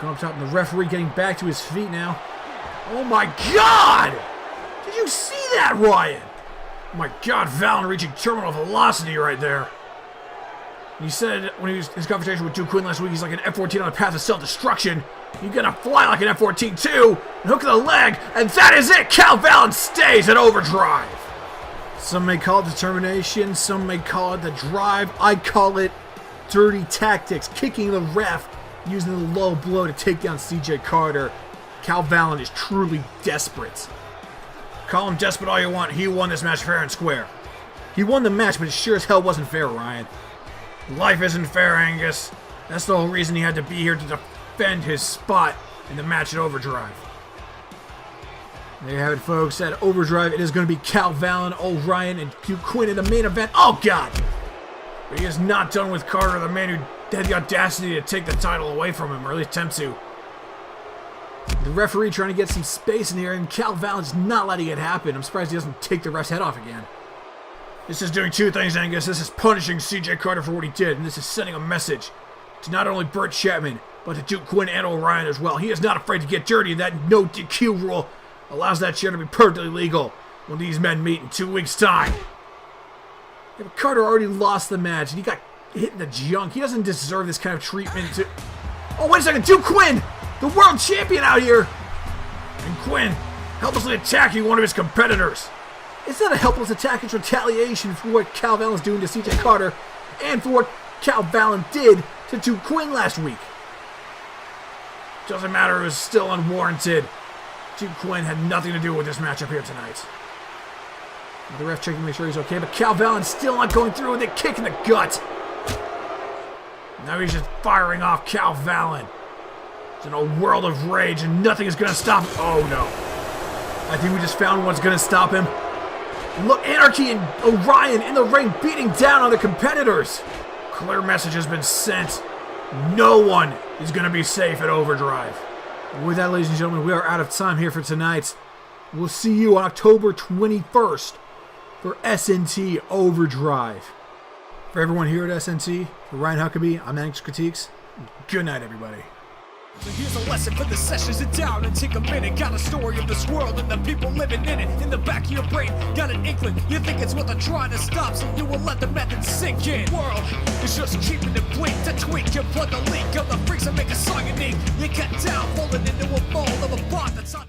Going up top, and the referee getting back to his feet now. Oh my god! Did you see that, Ryan? Oh my god, Vallon reaching terminal velocity right there. He said when he was in his conversation with Duke Quinn last week, he's like an F-14 on the path of self-destruction. You're gonna fly like an F-14 too, and hook of the leg, and that is it! Vallon stays at Overdrive. Some may call it determination, some may call it the drive. I call it dirty tactics, kicking the ref, using the low blow to take down CJ Carter. Vallon is truly desperate. Call him desperate all you want, he won this match fair and square. He won the match, but it sure as hell wasn't fair, Ryan. Life isn't fair, Angus. That's the whole reason he had to be here to defend his spot in the match at Overdrive. There you have it, folks. At Overdrive, it is going to be Vallon, Orion, and Duke Quinn in the main event. Oh, God! But he is not done with Carter, the man who had the audacity to take the title away from him, or at least attempt to. The referee trying to get some space in here, and Vallon's not letting it happen. I'm surprised he doesn't take the ref's head off again. This is doing two things, Angus. This is punishing CJ Carter for what he did, and this is sending a message to not only Burt Chapman, but to Duke Quinn and Orion as well. He is not afraid to get dirty, and that no DQ rule allows that shit to be perfectly legal when these men meet in 2 weeks' time. Yeah, but Carter already lost the match, and he got hit in the junk. He doesn't deserve this kind of treatment. Oh, wait a second. Duke Quinn, the world champion out here. And Quinn helplessly attacking one of his competitors. It's not a helpless attack, it's retaliation for what Vallon's doing to CJ Carter and for what Vallon did to Duke Quinn last week. Doesn't matter, it was still unwarranted. Duke Quinn had nothing to do with this matchup here tonight. The ref checking to make sure he's okay, but Vallon's still not going through with a kick in the gut. Now he's just firing off Vallon. He's in a world of rage and nothing is going to stop him. Oh no. I think we just found what's going to stop him. Look, Anarchy and Orion in the ring beating down on the competitors. Clear message has been sent. No one is going to be safe at Overdrive. With that, ladies and gentlemen, we are out of time here for tonight. We'll see you on October 21st for SNT Overdrive. For everyone here at SNT, for Ryan Huckabee, I'm Angus Critiques. Good night, everybody. So here's a lesson for the sessions sit down and take a minute. Got a story of this world and the people living in it. In the back of your brain, got an inkling. You think it's what they're trying to stop, so you will let the method sink in. World is just keeping it blink to tweak. You plug the leak of the freaks and make a song unique. You get down, falling into a mold of a bot that's not